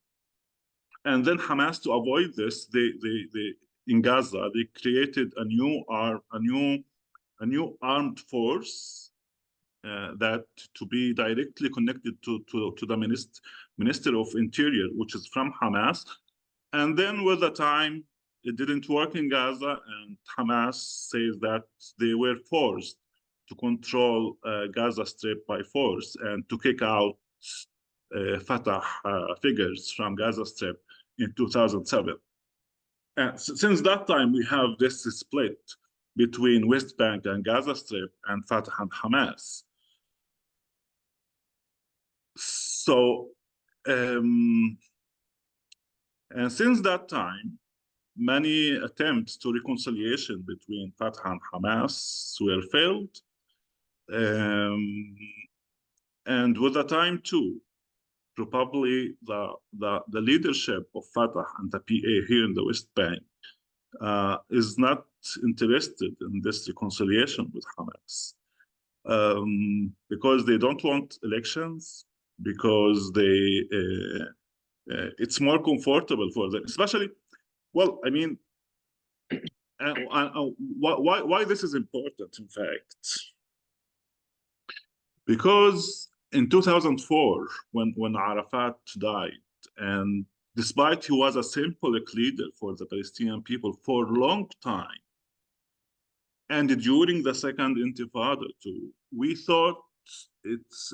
And then Hamas, to avoid this, they in Gaza, they created a new armed force that to be directly connected to the Minister of Interior, which is from Hamas. And then with the time, it didn't work in Gaza, and Hamas says that they were forced to control Gaza Strip by force and to kick out Fatah figures from Gaza Strip in 2007. And since that time, we have this split between West Bank and Gaza Strip and Fatah and Hamas. So, and since that time, many attempts to reconciliation between Fatah and Hamas were failed. And with the time too, probably the leadership of Fatah and the PA here in the West Bank is not interested in this reconciliation with Hamas because they don't want elections, because they it's more comfortable for them, especially. Well, I mean, why this is important, in fact, because in 2004, when Arafat died, and despite he was a symbolic leader for the Palestinian people for a long time, and during the second Intifada too, we thought it's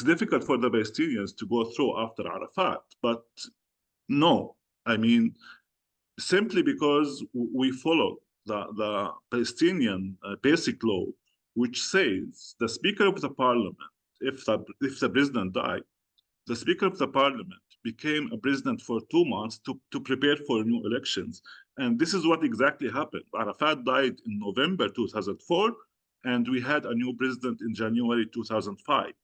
difficult for the Palestinians to go through after Arafat, but no, I mean, simply because we follow the Palestinian basic law, which says the Speaker of the Parliament, if the president died, the Speaker of the Parliament became a president for 2 months to prepare for new elections. And this is what exactly happened. Arafat died in November 2004, and we had a new president in January 2005.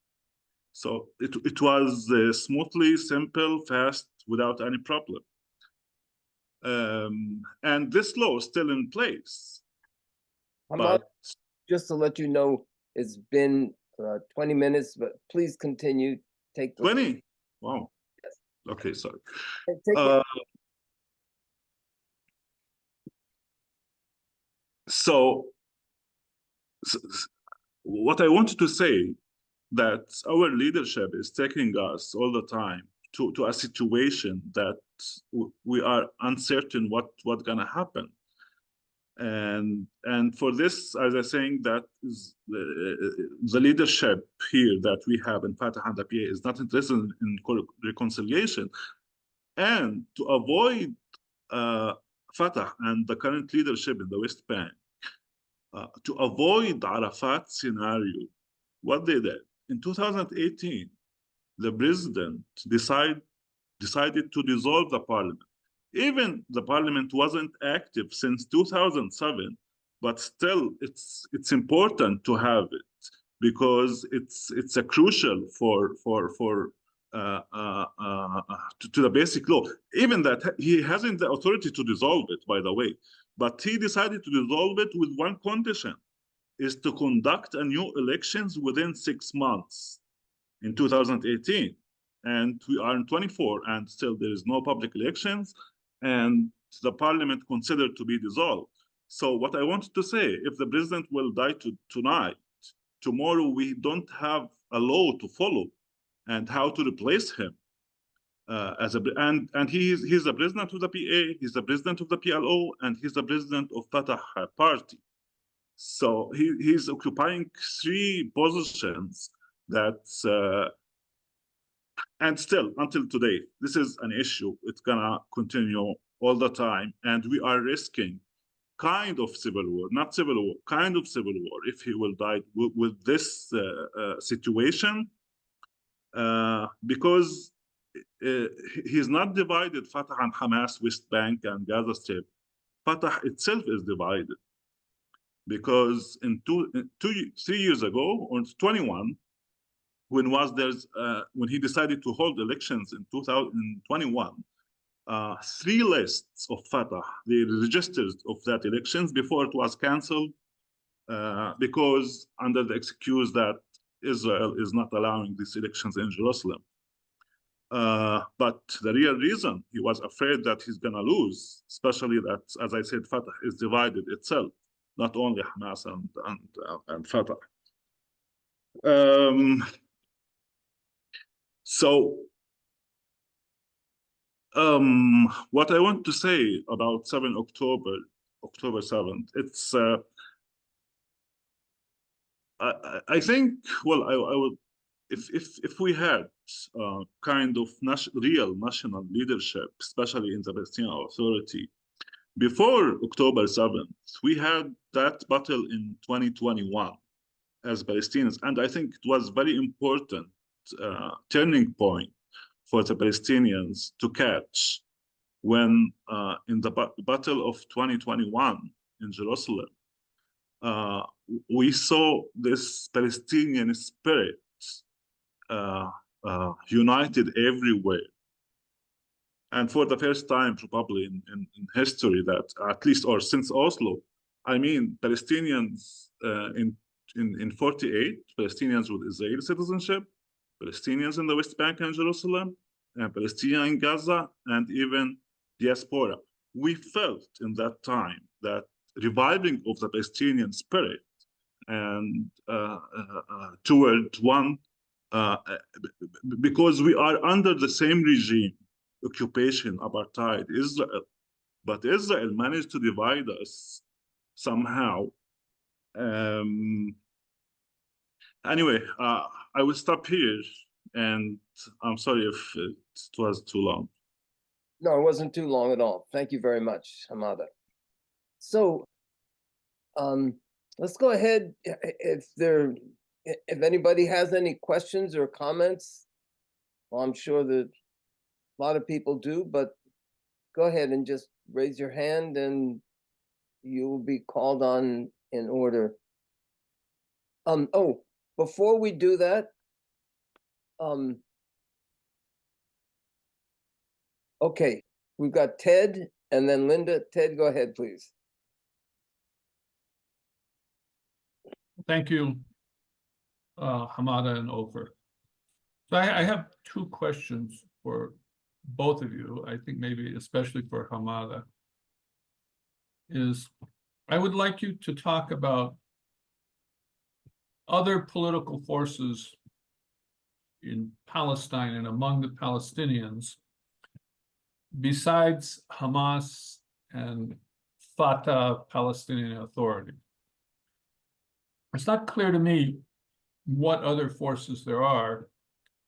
So it was smoothly, simple, fast, without any problem. And this law is still in place. Hamada, just to let you know, it's been 20 minutes, but please continue. Take the 20? Wow. Yes. Okay, sorry. So what I wanted to say, that our leadership is taking us all the time to a situation that we are uncertain what's gonna happen. And for this, as I'm saying, that is the leadership here that we have in Fatah and the PA is not interested in reconciliation. And to avoid Fatah and the current leadership in the West Bank, to avoid Arafat's scenario, what they did in 2018, the president decided to dissolve the parliament. Even the parliament wasn't active since 2007, but still it's important to have it because it's a crucial to the basic law. Even that he hasn't the authority to dissolve it, by the way, but he decided to dissolve it with one condition, is to conduct a new elections within 6 months in 2018. And we are in 24 and still there is no public elections and the parliament considered to be dissolved. So what I wanted to say, if the president will die tonight, tomorrow we don't have a law to follow and how to replace him. And he's the president of the PA, he's the president of the PLO, and he's the president of Fatah party. So he's occupying 3 positions that, and still until today, this is an issue. It's gonna continue all the time, and we are risking kind of civil war, not civil war, kind of civil war if he will die with this situation, because he's not divided Fatah and Hamas, West Bank and Gaza Strip. Fatah itself is divided because in 3 years ago, on 21, when he decided to hold elections in 2021, 3 lists of Fatah, the registers of that elections before it was canceled, because under the excuse that Israel is not allowing these elections in Jerusalem. But the real reason, he was afraid that he's gonna lose, especially that, as I said, Fatah is divided itself, not only Hamas and Fatah. What I want to say about October 7th, it's I think, well, I would, if we had kind of real national leadership, especially in the Palestinian Authority, before October 7th, we had that battle in 2021 as Palestinians, and I think it was very important turning point for the Palestinians to catch when in the battle of 2021 in Jerusalem, we saw this Palestinian spirit united everywhere. And for the first time, probably in history, that at least, or since Oslo, I mean, Palestinians in 48, Palestinians with Israeli citizenship, Palestinians in the West Bank and Jerusalem, and Palestinians in Gaza, and even diaspora. We felt in that time that reviving of the Palestinian spirit and toward one, because we are under the same regime, occupation, apartheid, Israel, but Israel managed to divide us somehow. Anyway, I will stop here, and I'm sorry if it was too long. No, it wasn't too long at all. Thank you very much, Hamada. So let's go ahead. If anybody has any questions or comments, well, I'm sure that a lot of people do, but go ahead and just raise your hand and you will be called on in order. Oh, before we do that, okay, we've got Ted and then Linda. Ted, go ahead, please. Thank you, Hamada and Ofer. So I have 2 questions for both of you. I think maybe especially for Hamada. I would like you to talk about other political forces in Palestine and among the Palestinians besides Hamas and Fatah Palestinian Authority. It's not clear to me what other forces there are.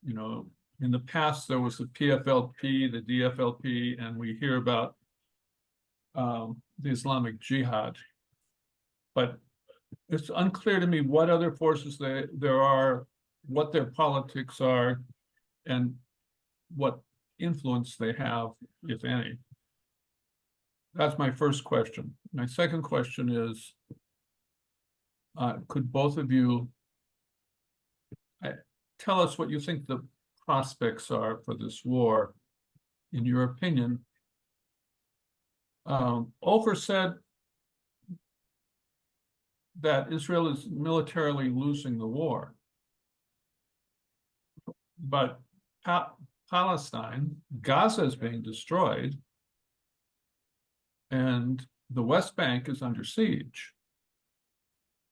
You know, in the past, there was the PFLP, the DFLP, and we hear about the Islamic Jihad. But it's unclear to me what other forces there are, what their politics are, and what influence they have, if any? That's my first question. My second question is, could both of you tell us what you think the prospects are for this war, in your opinion? Ofer said that Israel is militarily losing the war, but Palestine, Gaza is being destroyed, and the West Bank is under siege.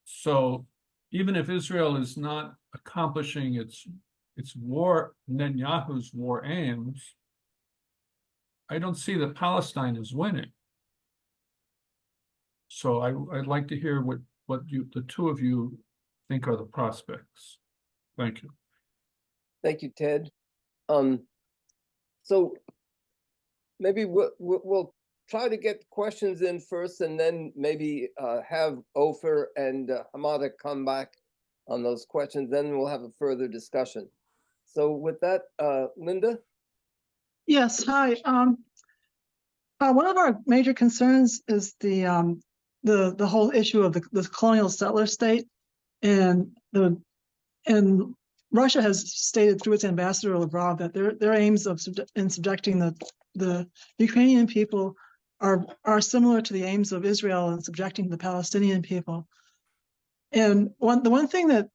So even if Israel is not accomplishing its war, Netanyahu's war aims, I don't see that Palestine is winning. So I'd like to hear what the two of you think are the prospects. Thank you. Thank you, Ted. So maybe we'll try to get questions in first, and then maybe have Ofer and Hamada come back on those questions. Then we'll have a further discussion. So with that, Linda? Yes, hi. One of our major concerns is the whole issue of the colonial settler state, and Russia has stated through its ambassador Lavrov that their aims in subjecting the Ukrainian people are similar to the aims of Israel in subjecting the Palestinian people. And the one thing that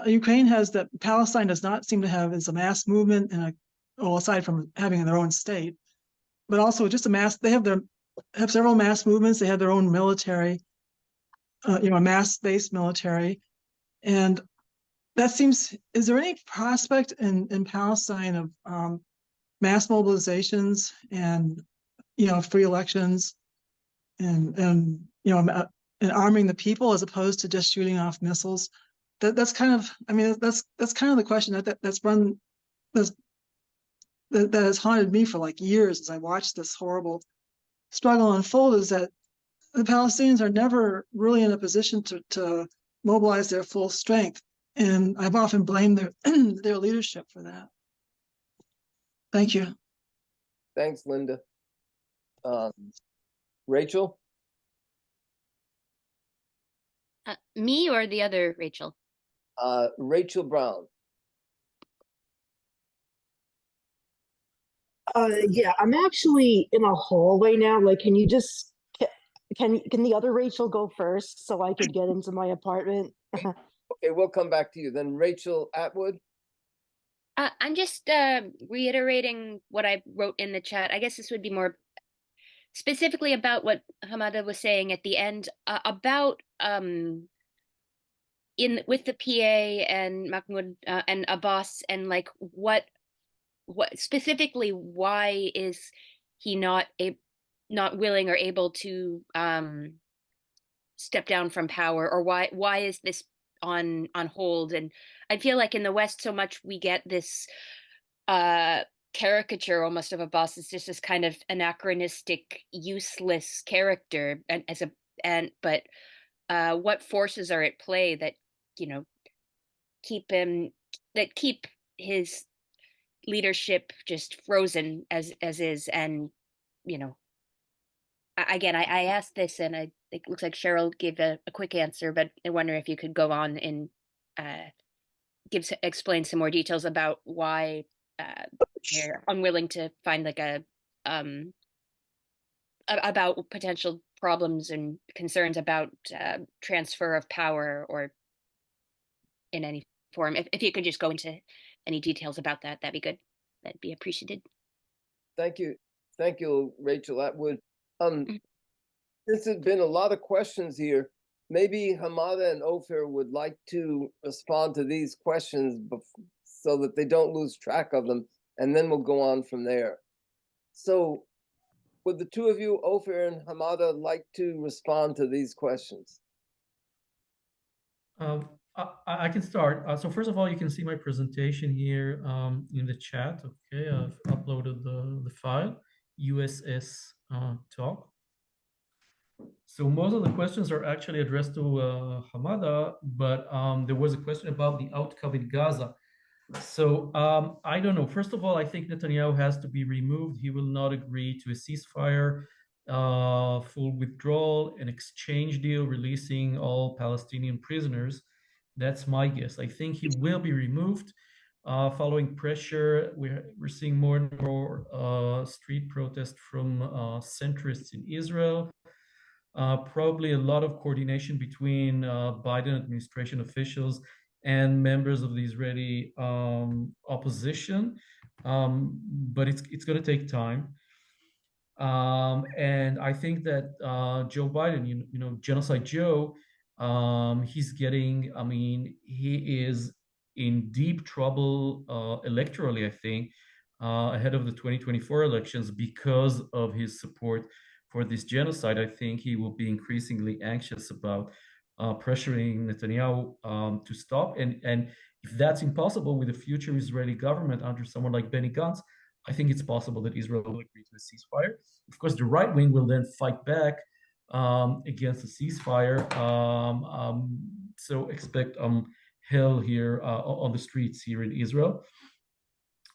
Ukraine has that Palestine does not seem to have is a mass movement, aside from having their own state, but also just a mass. They have several mass movements. They have their own military, a mass-based military, and that seems. Is there any prospect in Palestine of mass mobilizations and free elections and arming the people as opposed to just shooting off missiles? That's kind of. I mean, that's kind of the question that has haunted me for like years as I watched this horrible struggle unfold, is that the Palestinians are never really in a position to mobilize their full strength. And I've often blamed their leadership for that. Thank you. Thanks, Linda. Rachel? Me or the other Rachel? Rachel Brown. Yeah, I'm actually in a hallway now. Like, can you just can the other Rachel go first so I could get into my apartment? Okay, we'll come back to you then. Rachel Atwood. I'm just reiterating what I wrote in the chat. I guess this would be more specifically about what Hamada was saying at the end about with the PA and Mahmoud and Abbas, and like what specifically, why is he not willing or able to step down from power, or why is this on hold? And I feel like in the West so much we get this caricature almost of Abbas as just this kind of anachronistic, useless character, but what forces are at play that keep his leadership just frozen as is? And again, I asked this, and it looks like Cheryl gave a quick answer, but I wonder if you could go on and explain some more details about why they're unwilling to find like about potential problems and concerns about transfer of power or in any form. If you could just go into any details about that, that'd be good. That'd be appreciated. Thank you, Rachel Atwood. This has been a lot of questions here. Maybe Hamada and Ofer would like to respond to these questions so that they don't lose track of them, and then we'll go on from there. So would the two of you, Ofer and Hamada, like to respond to these questions? I can start. So first of all, you can see my presentation here in the chat. Okay, I've uploaded the file, USS talk. So most of the questions are actually addressed to Hamada, but there was a question about the outcome in Gaza. So I don't know. First of all, I think Netanyahu has to be removed. He will not agree to a ceasefire, full withdrawal, an exchange deal releasing all Palestinian prisoners. That's my guess. I think he will be removed. Following pressure, we're seeing more and more street protests from centrists in Israel. Probably a lot of coordination between Biden administration officials and members of the Israeli opposition, but it's going to take time. And I think that Joe Biden, Genocide Joe, he's getting, I mean, he is in deep trouble electorally, I think, ahead of the 2024 elections because of his support for this genocide. I think he will be increasingly anxious about pressuring Netanyahu to stop. And if that's impossible with a future Israeli government under someone like Benny Gantz, I think it's possible that Israel will agree to a ceasefire. Of course, the right wing will then fight back against the ceasefire. So expect hell here on the streets here in Israel.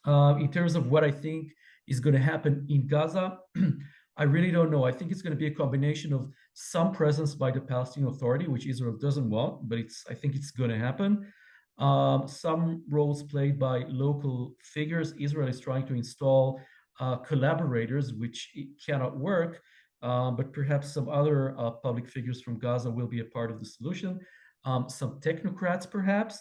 In terms of what I think is going to happen in Gaza, I really don't know. I think it's going to be a combination of some presence by the Palestinian Authority, which Israel doesn't want, but I think it's going to happen. Some roles played by local figures. Israel is trying to install collaborators, which cannot work, but perhaps some other public figures from Gaza will be a part of the solution. Some technocrats, perhaps,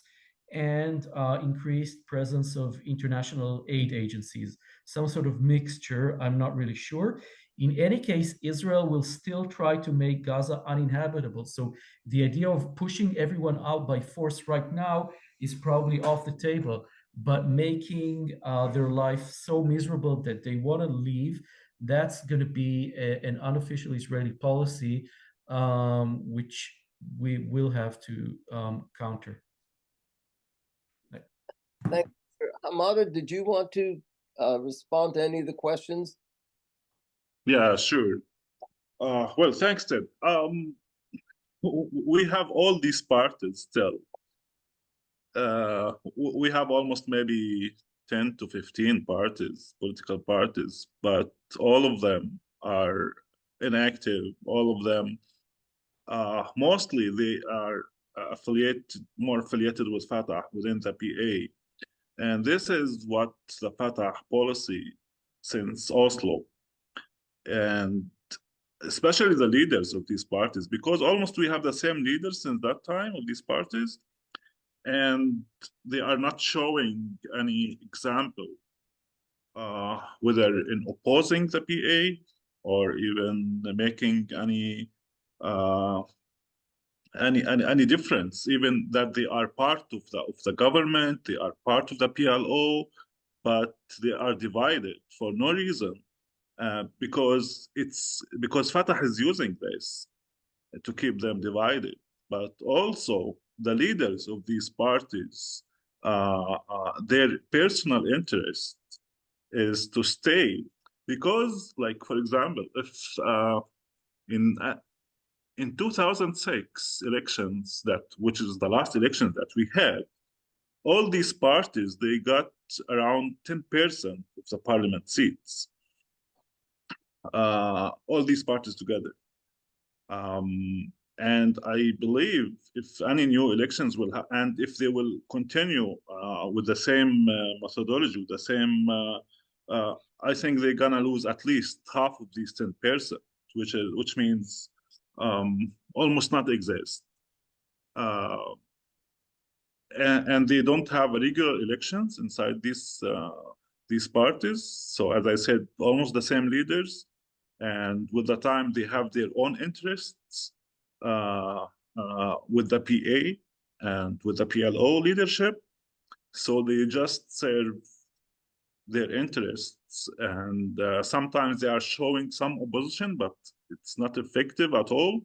and increased presence of international aid agencies. Some sort of mixture, I'm not really sure. In any case, Israel will still try to make Gaza uninhabitable. So the idea of pushing everyone out by force right now is probably off the table, but making their life so miserable that they want to leave, that's going to be an unofficial Israeli policy, which we will have to counter. Thank you. Hamada, did you want to respond to any of the questions? Yeah, sure. Well, thanks, Ted. We have all these parties still. We have almost maybe 10 to 15 parties, political parties, but all of them are inactive. All of them, mostly they are more affiliated with Fatah within the PA. And this is what the Fatah policy since Oslo. And especially the leaders of these parties, because almost we have the same leaders since that time of these parties, and they are not showing any example, whether in opposing the PA or even making any difference, even that they are part of the government, they are part of the PLO, but they are divided for no reason. Because Fatah is using this to keep them divided, but also the leaders of these parties, their personal interest is to stay, because, like, for example, if in 2006 elections, which is the last election that we had, all these parties, they got around 10% of the parliament seats. All these parties together. And I believe if any new elections will and if they will continue with the same methodology, the same, I think they're gonna lose at least half of these 10%, which means almost not exist. And they don't have regular elections inside these parties. So as I said, almost the same leaders. And with the time, they have their own interests with the PA and with the PLO leadership. So they just serve their interests. And sometimes they are showing some opposition, but it's not effective at all.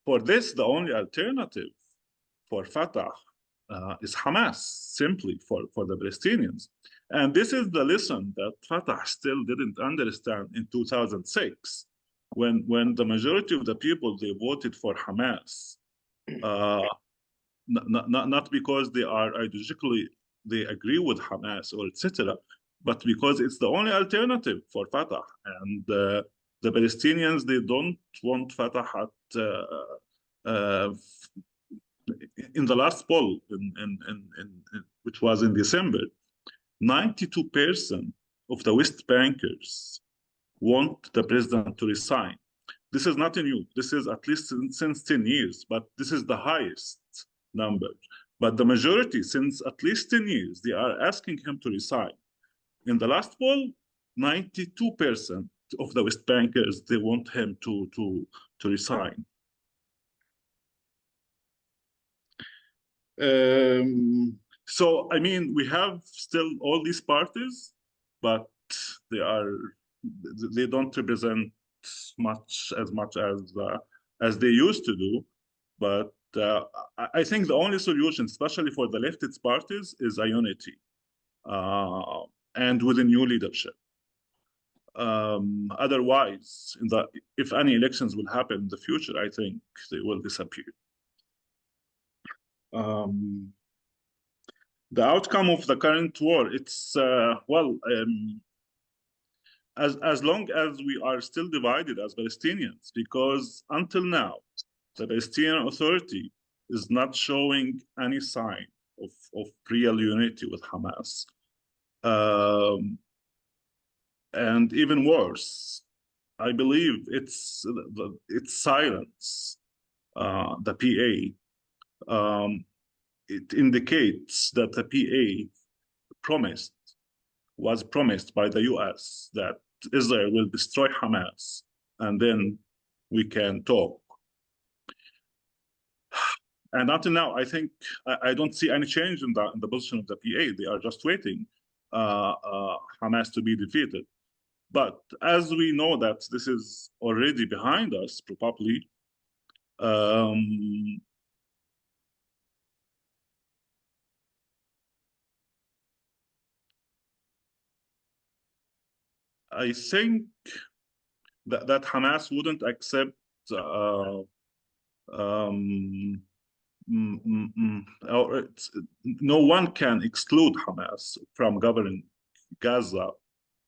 For this, the only alternative for Fatah is Hamas, simply for the Palestinians. And this is the lesson that Fatah still didn't understand in 2006, when the majority of the people, they voted for Hamas. not because they are ideologically they agree with Hamas or etc., but because it's the only alternative for Fatah. And the Palestinians, they don't want Fatah in the last poll, which was in December, 92% of the West Bankers want the president to resign. This is not new. This is at least since 10 years, but this is the highest number. But the majority, since at least 10 years, they are asking him to resign. In the last poll, 92% of the West Bankers, they want him to resign. So, I mean, we have still all these parties, but they don't represent much as they used to do. But I think the only solution, especially for the leftist parties, is a unity and with a new leadership. Otherwise, if any elections will happen in the future, I think they will disappear. The outcome of the current war, it's as long as we are still divided as Palestinians, because until now, the Palestinian Authority is not showing any sign of real unity with Hamas. And even worse, I believe it's silence, the PA. It indicates that the PA was promised by the US that Israel will destroy Hamas, and then we can talk. And until now, I think I don't see any change in the position of the PA. They are just waiting Hamas to be defeated. But as we know that this is already behind us, probably, I think that Hamas wouldn't accept no one can exclude Hamas from governing Gaza,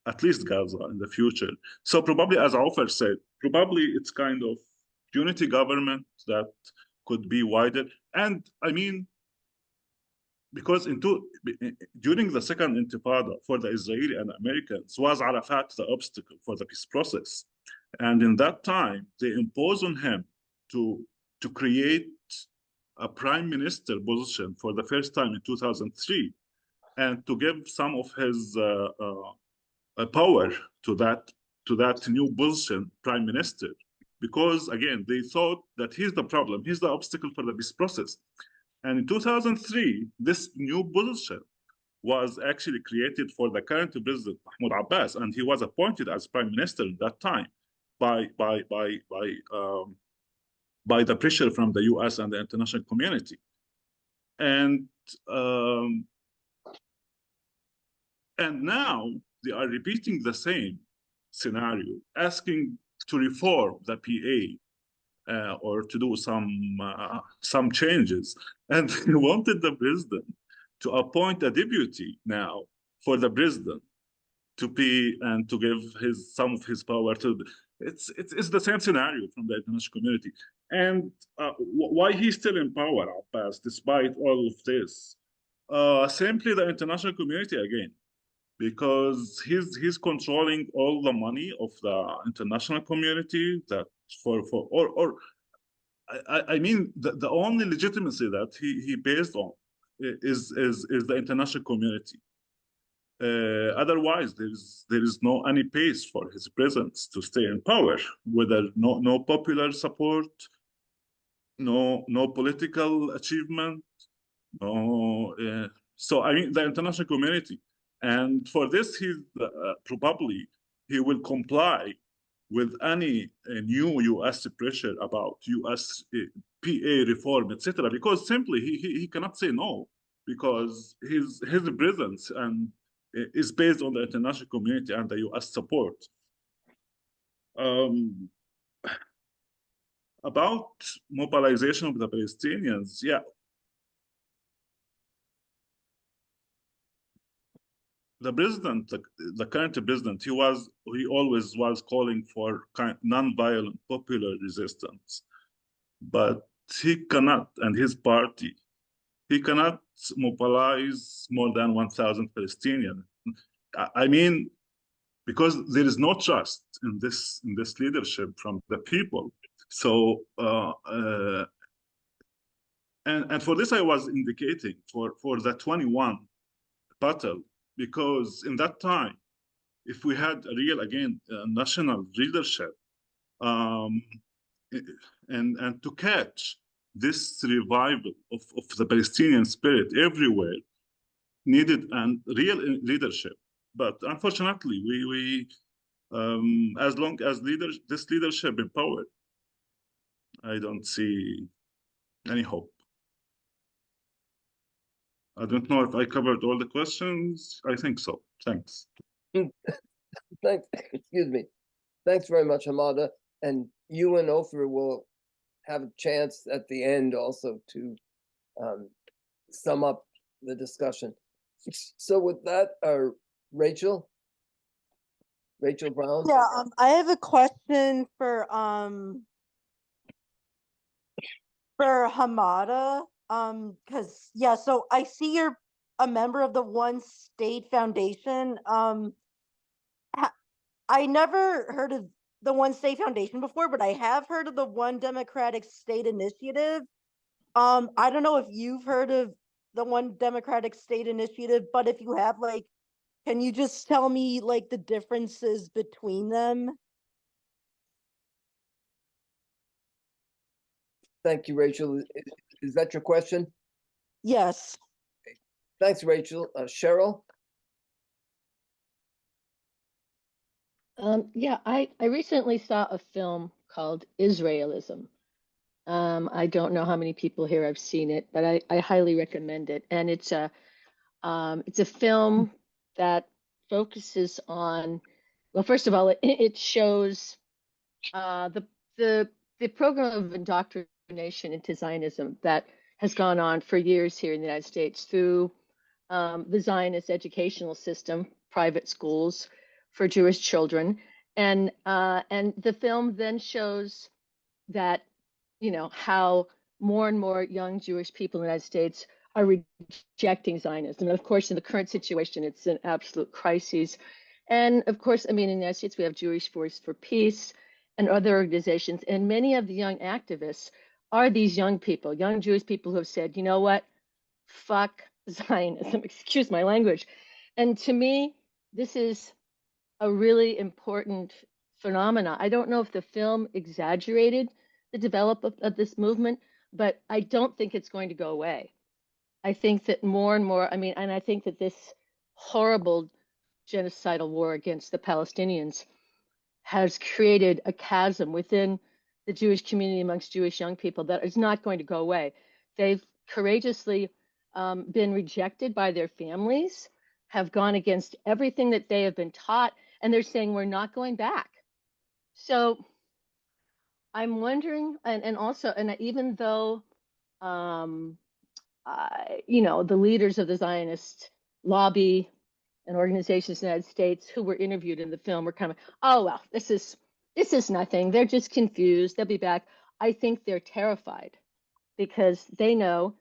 at least Gaza, in the future. So probably, as Ofer said, probably it's kind of unity government that could be wider. And I mean, because during the second Intifada for the Israeli and Americans, was Arafat the obstacle for the peace process. And in that time, they imposed on him to create a prime minister position for the first time in 2003, and to give some of his power to that new position, prime minister, because again, they thought that he's the problem, he's the obstacle for the peace process. And in 2003, this new position was actually created for the current president, Mahmoud Abbas, and he was appointed as prime minister at that time by the pressure from the US and the international community. And now they are repeating the same scenario, asking to reform the PA or to do some changes. And they wanted the president to appoint a deputy now for the president to be and to give some of his power to. It's the same scenario from the international community. And why he's still in power, Abbas, despite all of this? Simply the international community again, because he's controlling all the money of the international community that I mean the only legitimacy that he based on is the international community. Otherwise, there is no any pace for his presence to stay in power. Whether no popular support, no political achievement, no. So I mean the international community, and for this he's probably he will comply with any new U.S. pressure about U.S. PA reform, etc. Because simply he cannot say no, because his presence and is based on the international community and the U.S. support. About mobilization of the Palestinians, yeah, the president, the current president, he always was calling for non-violent popular resistance, but he cannot, and his party, he cannot mobilize more than 1,000 Palestinians. I mean, because there is no trust in this leadership from the people. So and for this I was indicating for the 21 battle, because in that time, if we had a real, again, national leadership, and to catch this revival of the Palestinian spirit everywhere, needed and real leadership. But unfortunately, we as long as this leadership in power, I don't see any hope. I don't know if I covered all the questions. I think so. Thanks. Thanks. Excuse me. Thanks very much, Hamada. And you and Ofer will have a chance at the end also to sum up the discussion. So with that, Rachel Brown. Yeah, I have a question for Hamada. Because so I see you're a member of the One State Foundation. I never heard of the One State Foundation before, but I have heard of the One Democratic State Initiative. I don't know if you've heard of the One Democratic State Initiative, but if you have, can you just tell me the differences between them? Thank you, Rachel. Is that your question? Yes. Thanks, Rachel. Cheryl? Yeah, I recently saw a film called Israelism. I don't know how many people here have seen it, but I highly recommend it. And it's a film that focuses on, well, first of all, it shows the program of indoctrination into Zionism that has gone on for years here in the United States through the Zionist educational system, private schools for Jewish children, and the film then shows that, how more and more young Jewish people in the United States are rejecting Zionism. And of course, in the current situation, it's an absolute crisis. And of course, I mean, in the United States, we have Jewish Force for Peace and other organizations. And many of the young activists are these young people, young Jewish people who have said, you know what, fuck Zionism, excuse my language. And to me, this is a really important phenomena. I don't know if the film exaggerated the development of this movement, but I don't think it's going to go away. I think that more and more, and I think that this horrible genocidal war against the Palestinians has created a chasm within the Jewish community amongst Jewish young people that is not going to go away. They've courageously been rejected by their families, have gone against everything that they have been taught, and they're saying we're not going back. So I'm wondering, and even though, the leaders of the Zionist lobby and organizations in the United States who were interviewed in the film were kind of, oh, well, this is nothing. They're just confused. They'll be back. I think they're terrified because they know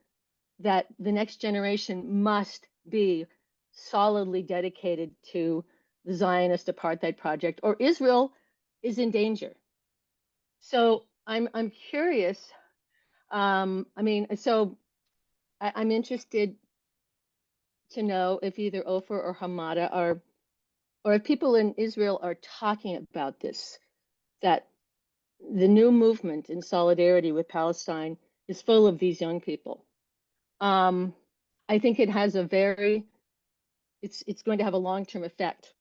that the next generation must be solidly dedicated to the Zionist apartheid project, or Israel is in danger. So I'm curious. I'm interested to know if either Ofer or Hamada or if people in Israel are talking about this, that the new movement in solidarity with Palestine is full of these young people. I think it has it's going to have a long-term effect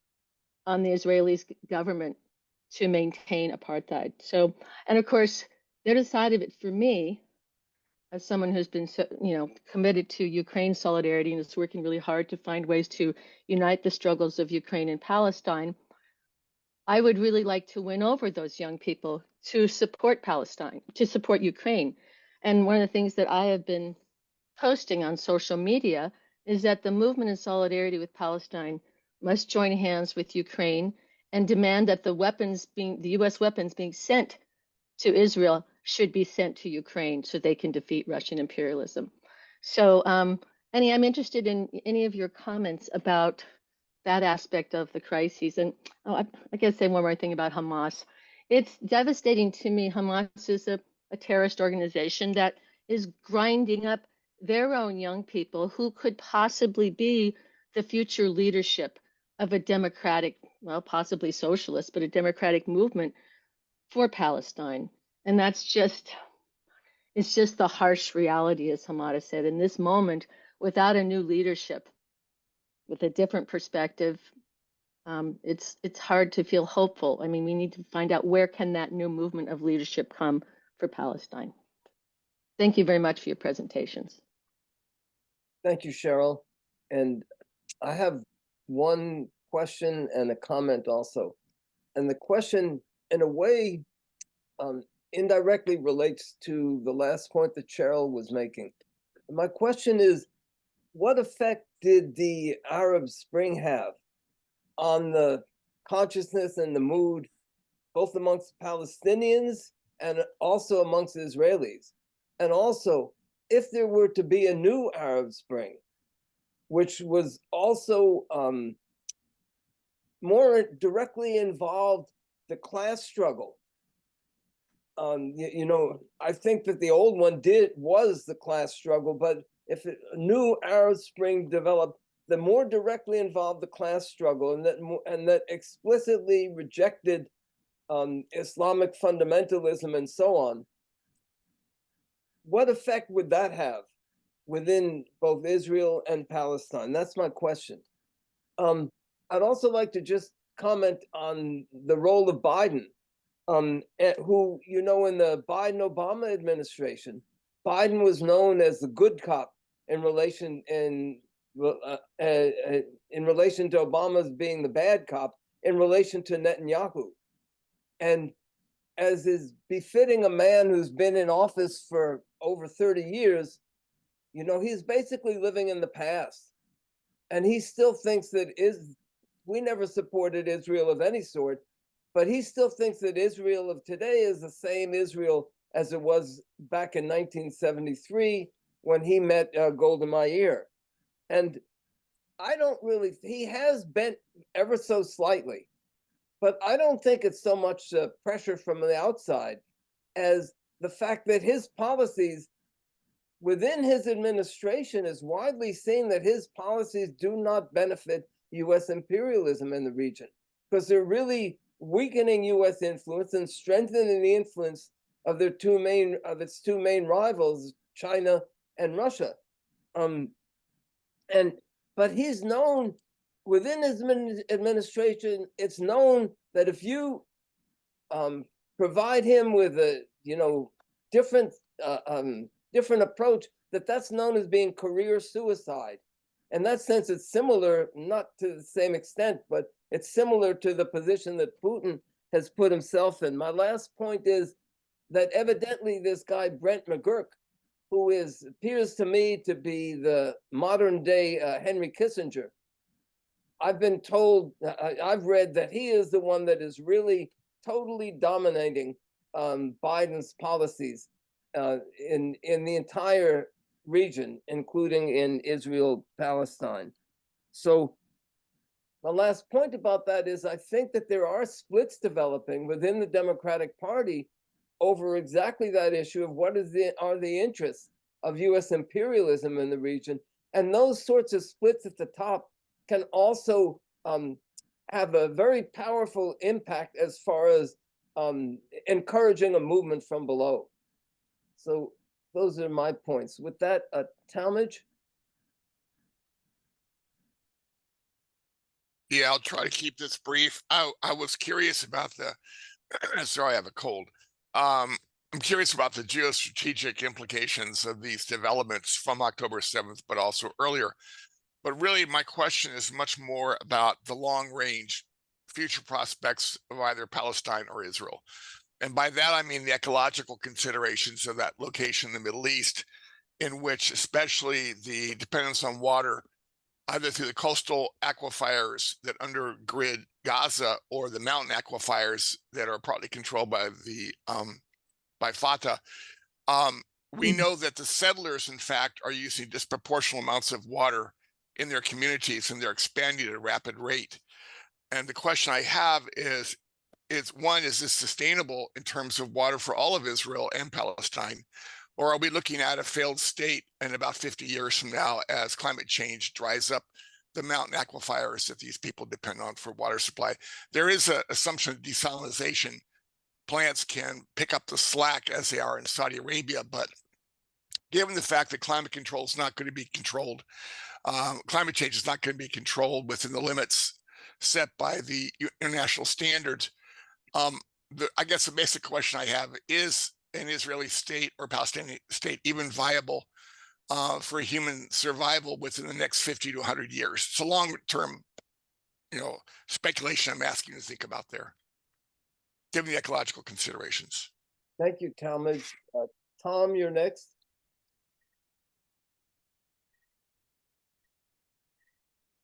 on the Israeli government to maintain apartheid. So, and of course, the other side of it for me, as someone who's been, committed to Ukraine solidarity and is working really hard to find ways to unite the struggles of Ukraine and Palestine, I would really like to win over those young people to support Palestine, to support Ukraine. And one of the things that I have been posting on social media is that the movement in solidarity with Palestine must join hands with Ukraine and demand that the U.S. weapons being sent to Israel should be sent to Ukraine so they can defeat Russian imperialism. So, Annie, I'm interested in any of your comments about that aspect of the crises. And I guess say one more thing about Hamas. It's devastating to me. Hamas is a terrorist organization that is grinding up their own young people who could possibly be the future leadership of a democratic, well, possibly socialist, but a democratic movement for Palestine. And it's just the harsh reality, as Hamada said, in this moment, without a new leadership, with a different perspective, it's hard to feel hopeful. I mean, we need to find out where can that new movement of leadership come for Palestine. Thank you very much for your presentations. Thank you, Cheryl. And I have one question and a comment also. And the question, in a way, indirectly relates to the last point that Cheryl was making. My question is, what effect did the Arab Spring have on the consciousness and the mood, both amongst Palestinians and also amongst Israelis? And also, if there were to be a new Arab Spring, which was also more directly involved the class struggle. I think that the old one was the class struggle, but if a new Arab Spring developed that more directly involved the class struggle and that explicitly rejected Islamic fundamentalism and so on, what effect would that have within both Israel and Palestine? That's my question. I'd also like to just comment on the role of Biden, who, in the Biden-Obama administration, Biden was known as the good cop in relation to Obama's being the bad cop in relation to Netanyahu. And as is befitting a man who's been in office for over 30 years, he's basically living in the past. And he still thinks that we never supported Israel of any sort, but he still thinks that Israel of today is the same Israel as it was back in 1973 when he met Golda Meir. And he has bent ever so slightly, but I don't think it's so much pressure from the outside as the fact that his policies within his administration is widely seen that his policies do not benefit U.S. imperialism in the region, because they're really weakening U.S. influence and strengthening the influence of its two main rivals, China and Russia. But he's known within his administration. It's known that if you provide him with a different approach, that's known as being career suicide. In that sense, it's similar, not to the same extent, but it's similar to the position that Putin has put himself in. My last point is that evidently this guy, Brent McGurk, who appears to me to be the modern day Henry Kissinger, I've been told, I've read that he is the one that is really totally dominating Biden's policies in the entire region, including in Israel, Palestine. So the last point about that is I think that there are splits developing within the Democratic Party over exactly that issue of what are the interests of U.S. imperialism in the region. And those sorts of splits at the top can also have a very powerful impact as far as encouraging a movement from below. So those are my points. With that, Talmadge? Yeah, I'll try to keep this brief. I was curious about sorry, I have a cold. I'm curious about the geostrategic implications of these developments from October 7th, but also earlier. But really, my question is much more about the long-range future prospects of either Palestine or Israel. And by that, I mean the ecological considerations of that location in the Middle East, in which especially the dependence on water either through the coastal aquifers that undergird Gaza or the mountain aquifers that are partly controlled by by Fatah. We know that the settlers, in fact, are using disproportional amounts of water in their communities, and they're expanding at a rapid rate. And the question I have is one, is this sustainable in terms of water for all of Israel and Palestine? Or are we looking at a failed state in about 50 years from now as climate change dries up the mountain aquifers that these people depend on for water supply? There is an assumption of desalination plants can pick up the slack as they are in Saudi Arabia, but given the fact that climate control is not going to be controlled, climate change is not going to be controlled within the limits set by the international standards. I guess the basic question I have is an Israeli state or Palestinian state even viable for human survival within the next 50 to 100 years? It's a long-term, speculation I'm asking you to think about there, given the ecological considerations. Thank you, Talmadge. Tom, you're next.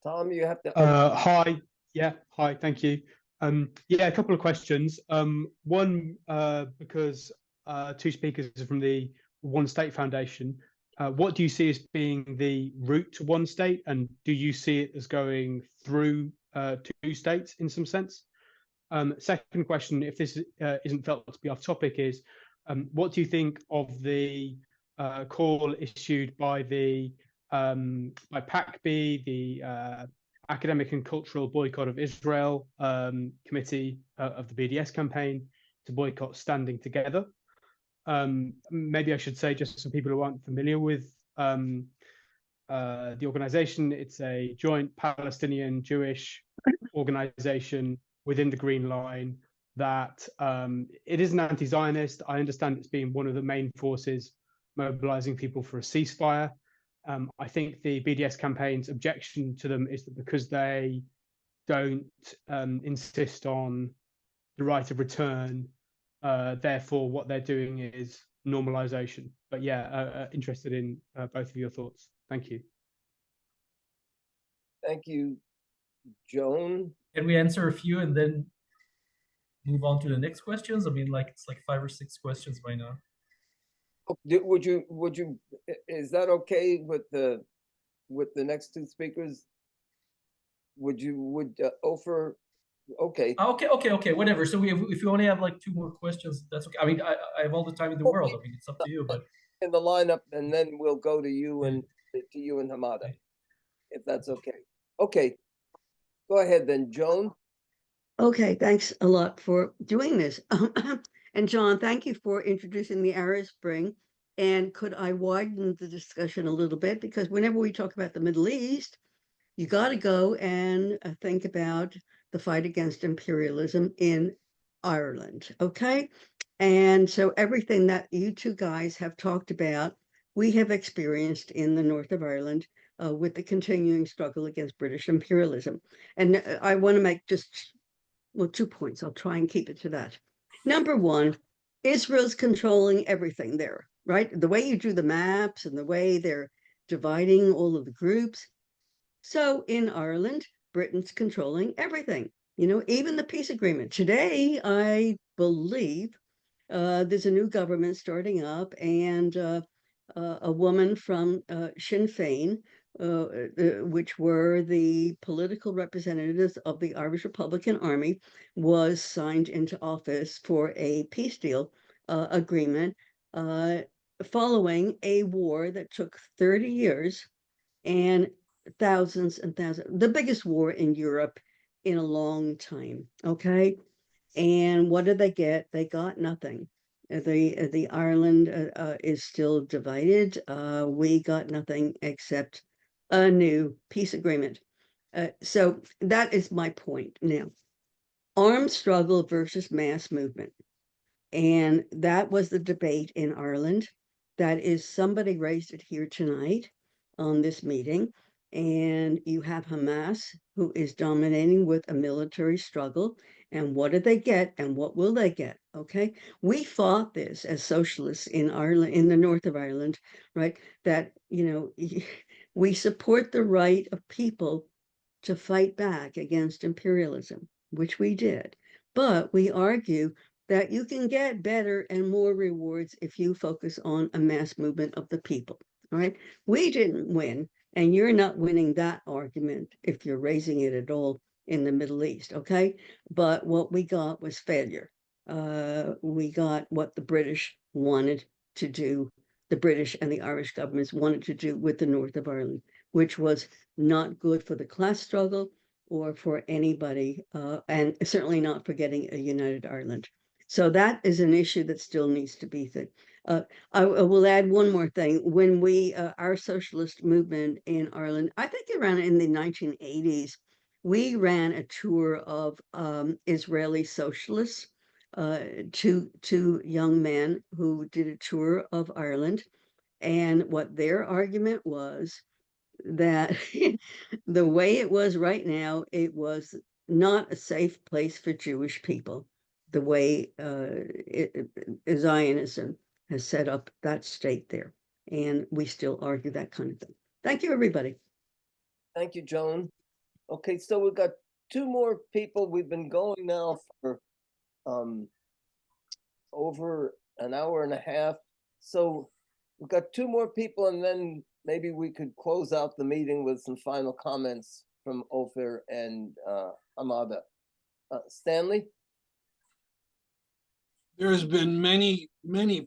Tom, you have to. Hi. Yeah. Hi. Thank you. Yeah, a couple of questions. One, because two speakers are from the One State Foundation. What do you see as being the route to one state, and do you see it as going through two states in some sense? Second question, if this isn't felt to be off topic, is what do you think of the call issued by the by PACB, the Academic and Cultural Boycott of Israel Committee of the BDS campaign to boycott Standing Together? Maybe I should say, just for people who aren't familiar with the organization, it's a joint Palestinian Jewish organization within the Green Line that it is an anti-Zionist. I understand it's been one of the main forces mobilizing people for a ceasefire. I think the BDS campaign's objection to them is that because they don't insist on the right of return, therefore what they're doing is normalization. But yeah, interested in both of your thoughts. Thank you. Thank you, Joan. Can we answer a few and then move on to the next questions? I mean, it's like 5 or 6 questions by now. Would you is that okay with the next two speakers? Would Ofer? Okay. Okay, whatever. So if you only have like 2 more questions, that's okay. I mean, I have all the time in the world. I mean, it's up to you, but in the lineup, and then we'll go to you and Hamada, if that's okay. Okay, go ahead then, Joan. Okay, thanks a lot for doing this. And John, thank you for introducing the Arab Spring. And could I widen the discussion a little bit? Because whenever we talk about the Middle East, you got to go and think about the fight against imperialism in Ireland, okay? And so everything that you two guys have talked about, we have experienced in the north of Ireland with the continuing struggle against British imperialism. And I want to make just, 2 points. I'll try and keep it to that. Number one, Israel's controlling everything there, right? The way you drew the maps and the way they're dividing all of the groups. So in Ireland, Britain's controlling everything, even the peace agreement. Today, I believe there's a new government starting up, and a woman from Sinn Féin, which were the political representatives of the Irish Republican Army, was signed into office for a peace deal agreement following a war that took 30 years and thousands and thousands, the biggest war in Europe in a long time, okay? And what did they get? They got nothing. The Ireland is still divided. We got nothing except a new peace agreement. So that is my point. Now, armed struggle versus mass movement. And that was the debate in Ireland. That is, somebody raised it here tonight on this meeting. And you have Hamas, who is dominating with a military struggle. And what did they get? And what will they get? Okay. We fought this as socialists in Ireland, in the north of Ireland, right? That, We support the right of people to fight back against imperialism, which we did. But we argue that you can get better and more rewards if you focus on a mass movement of the people. All right. We didn't win, and you're not winning that argument if you're raising it at all in the Middle East. Okay. But what we got was failure. We got what the British wanted to do, the British and the Irish governments wanted to do with the north of Ireland, which was not good for the class struggle or for anybody, and certainly not for getting a united Ireland. So that is an issue that still needs to be thing. I will add one more thing. When we, our socialist movement in Ireland, I think around in the 1980s, we ran a tour of Israeli socialists, two young men who did a tour of Ireland. And what their argument was that the way it was right now, it was not a safe place for Jewish people, the way Zionism has set up that state there. And we still argue that kind of thing. Thank you, everybody. Thank you, Joan. Okay, so we've got two more people. We've been going now for over an hour and a half. So we've got two more people, and then maybe we could close out the meeting with some final comments from Ofer and Hamada. Stanley? There's been many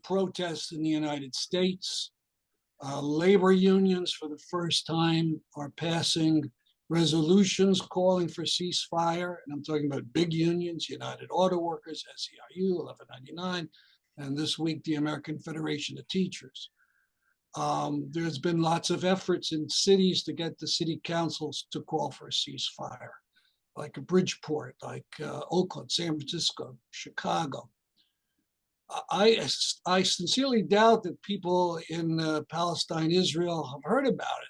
protests in the United States. Labor unions, for the first time, are passing resolutions calling for ceasefire. And I'm talking about big unions, United Auto Workers, SEIU, 1199, and this week, the American Federation of Teachers. There's been lots of efforts in cities to get the city councils to call for a ceasefire, like Bridgeport, like Oakland, San Francisco, Chicago. I sincerely doubt that people in Palestine, Israel have heard about it,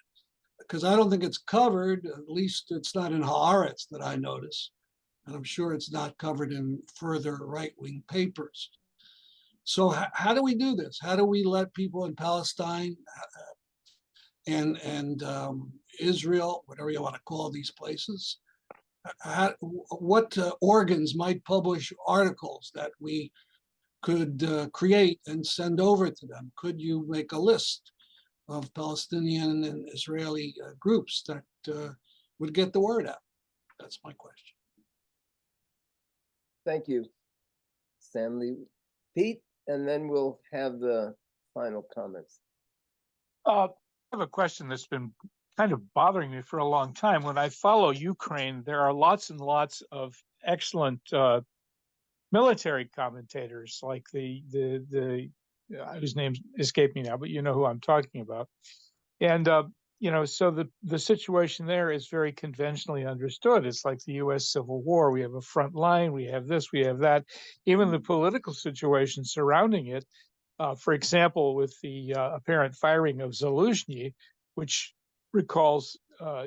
because I don't think it's covered. At least it's not in Haaretz that I notice. And I'm sure it's not covered in further right-wing papers. So how do we do this? How do we let people in Palestine and Israel, whatever you want to call these places, what organs might publish articles that we could create and send over to them? Could you make a list of Palestinian and Israeli groups that would get the word out? That's my question. Thank you, Stanley. Pete, and then we'll have the final comments. I have a question that's been kind of bothering me for a long time. When I follow Ukraine, there are lots and lots of excellent military commentators, like the whose name escaped me now, but you know who I'm talking about. And you know, so the situation there is very conventionally understood. It's like the U.S. Civil War. We have a front line, we have this, we have that. Even the political situation surrounding it, for example, with the apparent firing of Zaluzhny, which recalls,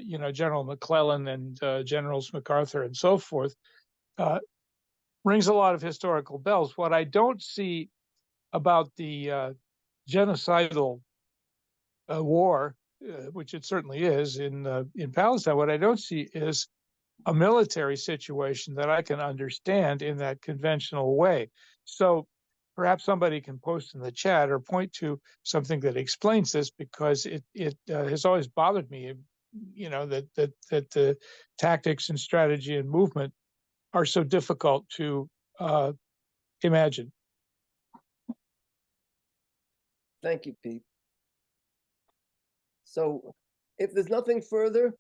you know, General McClellan and Generals MacArthur and so forth, rings a lot of historical bells. What I don't see about the genocidal war, which it certainly is in Palestine, what I don't see is a military situation that I can understand in that conventional way. So perhaps somebody can post in the chat or point to something that explains this, because it has always bothered me, you know, that the tactics and strategy and movement are so difficult to imagine. Thank you, Pete. So if there's nothing further,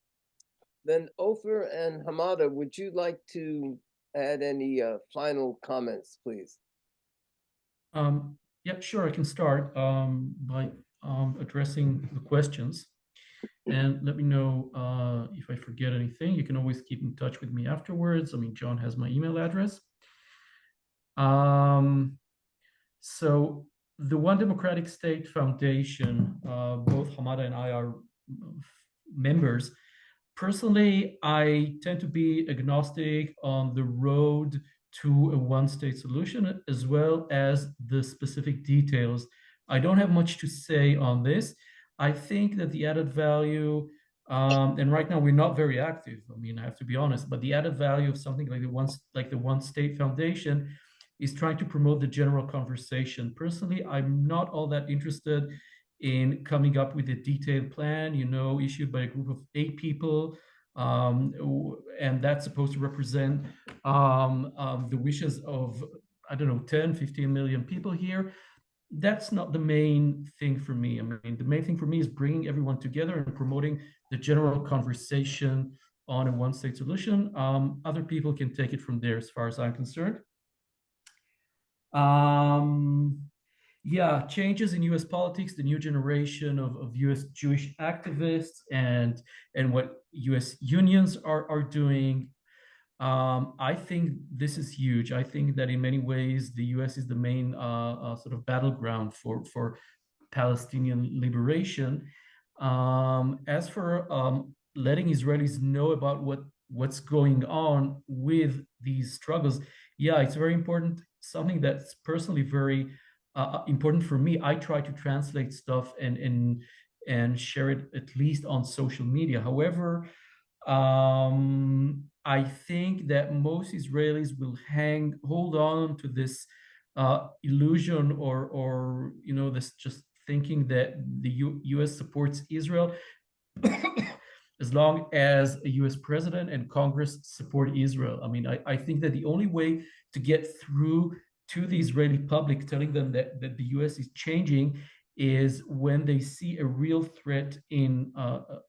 then Ofer and Hamada, would you like to add any final comments, please? Yeah, sure, I can start by addressing the questions. And let me know if I forget anything. You can always keep in touch with me afterwards. I mean, John has my email address. So the One Democratic State Foundation, both Hamada and I are members. Personally, I tend to be agnostic on the road to a one-state solution, as well as the specific details. I don't have much to say on this. I think that the added value, and right now we're not very active. I mean, I have to be honest, but the added value of something like the One State Foundation is trying to promote the general conversation. Personally, I'm not all that interested in coming up with a detailed plan, issued by a group of 8 people, and that's supposed to represent the wishes of, I don't know, 10, 15 million people here. That's not the main thing for me. I mean, the main thing for me is bringing everyone together and promoting the general conversation on a one-state solution. Other people can take it from there as far as I'm concerned. Yeah, changes in US politics, the new generation of US Jewish activists and what US unions are doing. I think this is huge. I think that in many ways, the US is the main sort of battleground for Palestinian liberation. As for letting Israelis know about what's going on with these struggles, yeah, it's very important. Something that's personally very important for me. I try to translate stuff and share it at least on social media. However, I think that most Israelis will hold on to this illusion or this just thinking that the US supports Israel as long as a US president and Congress support Israel. I mean, I think that the only way to get through to the Israeli public, telling them that the US is changing, is when they see a real threat in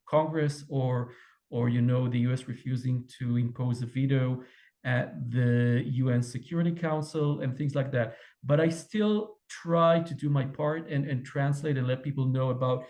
Congress or the US refusing to impose a veto at the UN Security Council and things like that. But I still try to do my part and translate and let people know about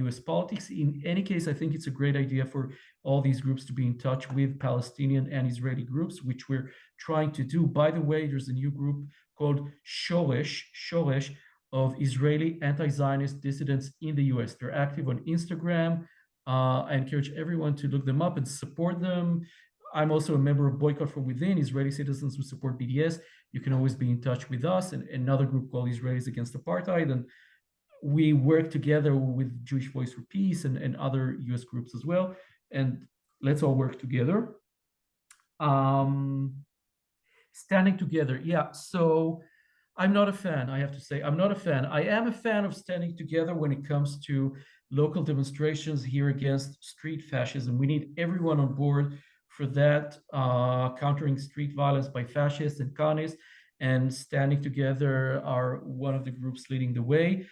US politics. In any case, I think it's a great idea for all these groups to be in touch with Palestinian and Israeli groups, which we're trying to do. By the way, there's a new group called Shoresh of Israeli anti-Zionist dissidents in the US. They're active on Instagram. I encourage everyone to look them up and support them. I'm also a member of Boycott from Within, Israeli citizens who support BDS. You can always be in touch with us and another group called Israelis Against Apartheid. And we work together with Jewish Voice for Peace and other US groups as well. And let's all work together. Standing together. Yeah, so I'm not a fan, I have to say. I'm not a fan. I am a fan of standing together when it comes to local demonstrations here against street fascism. We need everyone on board for that, countering street violence by fascists and communists, and Standing Together are one of the groups leading the way.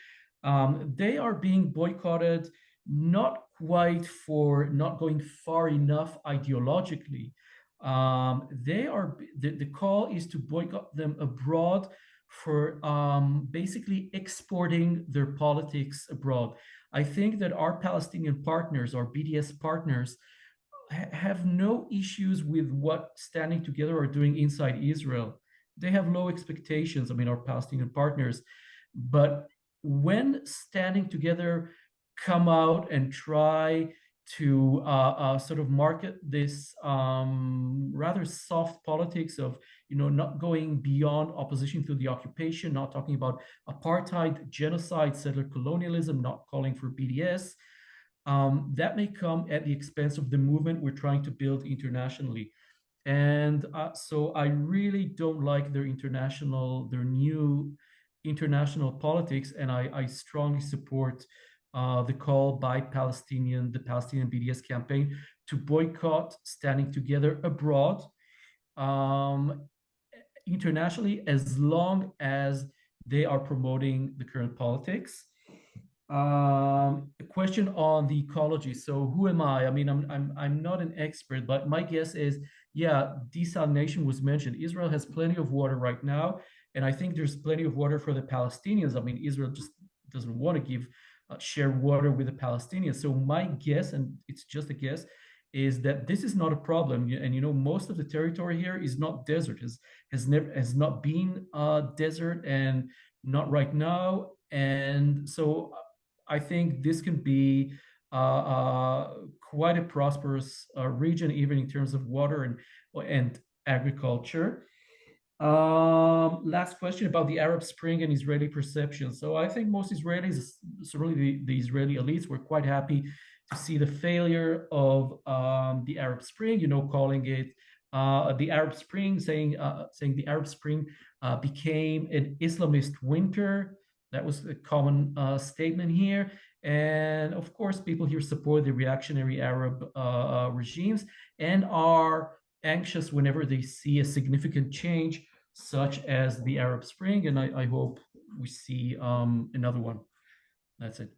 They are being boycotted, not quite for not going far enough ideologically. The call is to boycott them abroad for basically exporting their politics abroad. I think that our Palestinian partners, our BDS partners, have no issues with what Standing Together are doing inside Israel. They have low expectations, I mean, our Palestinian partners. But when Standing Together come out and try to sort of market this rather soft politics of, not going beyond opposition to the occupation, not talking about apartheid, genocide, settler colonialism, not calling for BDS, that may come at the expense of the movement we're trying to build internationally. And so I really don't like their new international politics, and I strongly support the call by the Palestinian BDS campaign to boycott Standing Together abroad, internationally, as long as they are promoting the current politics. A question on the ecology. So who am I? I mean, I'm not an expert, but my guess is, yeah, desalination was mentioned. Israel has plenty of water right now, and I think there's plenty of water for the Palestinians. I mean, Israel just doesn't want to share water with the Palestinians. So my guess, and it's just a guess, is that this is not a problem. And most of the territory here is not desert, has not been desert, and not right now. And so I think this can be quite a prosperous region, even in terms of water and agriculture. Last question about the Arab Spring and Israeli perception. So I think most Israelis, certainly the Israeli elites, were quite happy to see the failure of the Arab Spring, calling it the Arab Spring, saying the Arab Spring became an Islamist winter. That was a common statement here. And of course, people here support the reactionary Arab regimes and are anxious whenever they see a significant change, such as the Arab Spring. And I hope we see another one. That's it.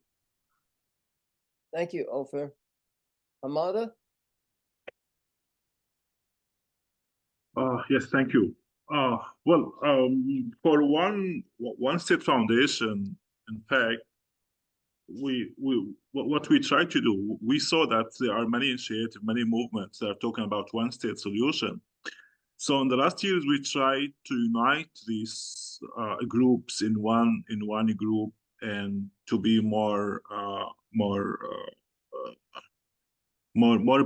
Thank you, Ofer. Hamada? Yes, thank you. Well, for one state foundation, in fact, what we try to do, we saw that there are many initiatives, many movements that are talking about one state solution. So in the last years, we tried to unite these groups in one group and to be more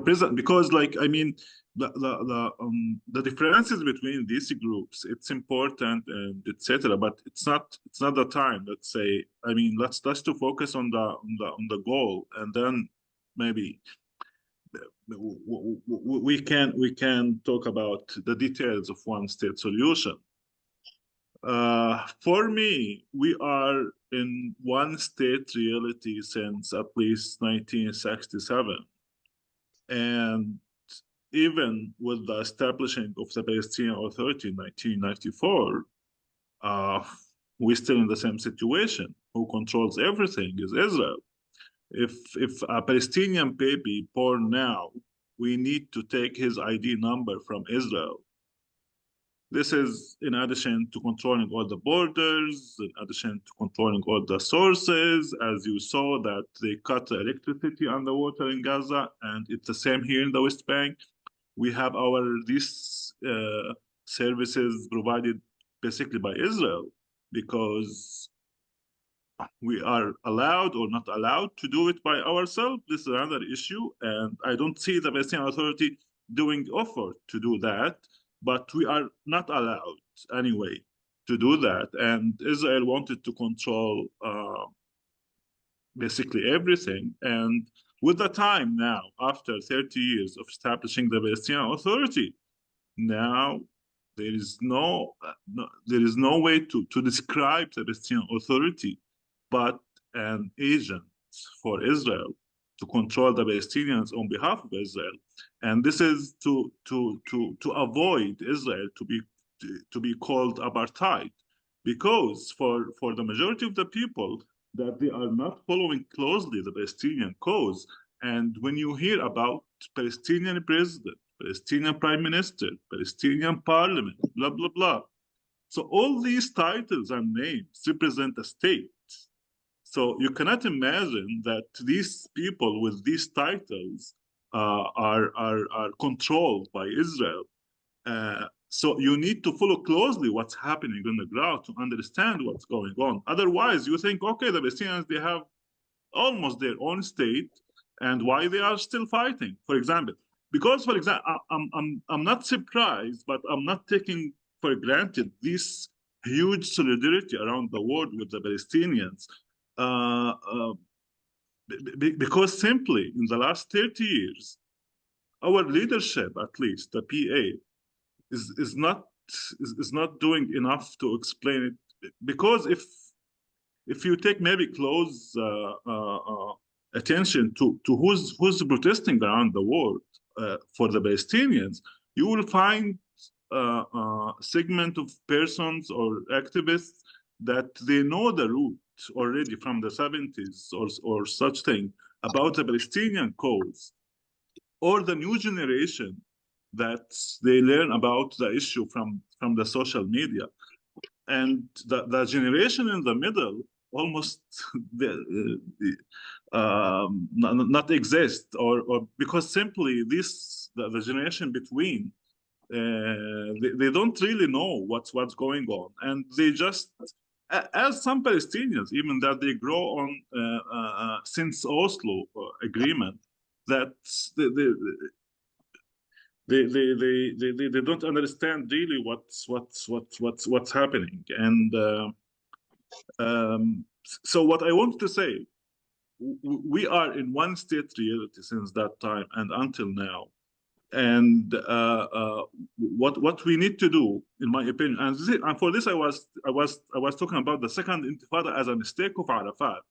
present, because, like, I mean, the differences between these groups, it's important and etc. But it's not the time. Let's say, I mean, let's to focus on the goal, and then maybe we can talk about the details of one state solution. For me, we are in one state reality since at least 1967. And even with the establishing of the Palestinian Authority in 1994, we're still in the same situation. Who controls everything is Israel. If a Palestinian baby born now, we need to take his ID number from Israel. This is in addition to controlling all the borders, in addition to controlling all the sources. As you saw, that they cut the electricity and the water in Gaza, and it's the same here in the West Bank. We have these services provided basically by Israel, because we are allowed or not allowed to do it by ourselves. This is another issue, and I don't see the Palestinian Authority doing effort to do that, but we are not allowed anyway to do that. And Israel wanted to control basically everything. And with the time now, after 30 years of establishing the Palestinian Authority, now there is no way to describe the Palestinian Authority but an agent for Israel to control the Palestinians on behalf of Israel. And this is to avoid Israel to be called apartheid, because for the majority of the people, that they are not following closely the Palestinian cause. And when you hear about Palestinian president, Palestinian prime minister, Palestinian parliament, blah, blah, blah. So all these titles and names represent a state. So you cannot imagine that these people with these titles are controlled by Israel. So you need to follow closely what's happening on the ground to understand what's going on. Otherwise, you think, okay, the Palestinians, they have almost their own state, and why they are still fighting, for example. Because, for example, I'm not surprised, but I'm not taking for granted this huge solidarity around the world with the Palestinians. Because simply in the last 30 years, our leadership, at least the PA, is not doing enough to explain it. Because if you take maybe close attention to who's protesting around the world for the Palestinians, you will find a segment of persons or activists that they know the root already from the 70s or such thing about the Palestinian cause, or the new generation that they learn about the issue from the social media. And the generation in the middle almost not exist, or because simply the generation between, they don't really know what's going on, and they just, as some Palestinians, even that they grow on since Oslo agreement, that they don't understand really what's happening. And so what I want to say, we are in one state reality since that time and until now. And what we need to do, in my opinion, and for this I was talking about the second Intifada as a mistake of Arafat.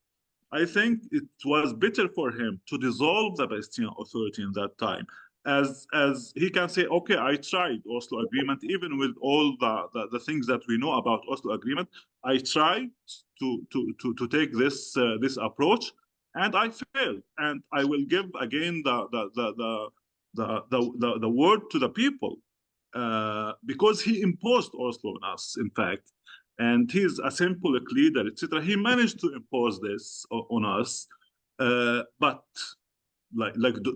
I think it was better for him to dissolve the Palestinian Authority in that time, as he can say, okay, I tried Oslo Agreement, even with all the things that we know about Oslo Agreement. I tried to take this approach, and I failed. And I will give again the word to the people, because he imposed Oslo on us, in fact. And he's a symbolic leader, etc. He managed to impose this on us, but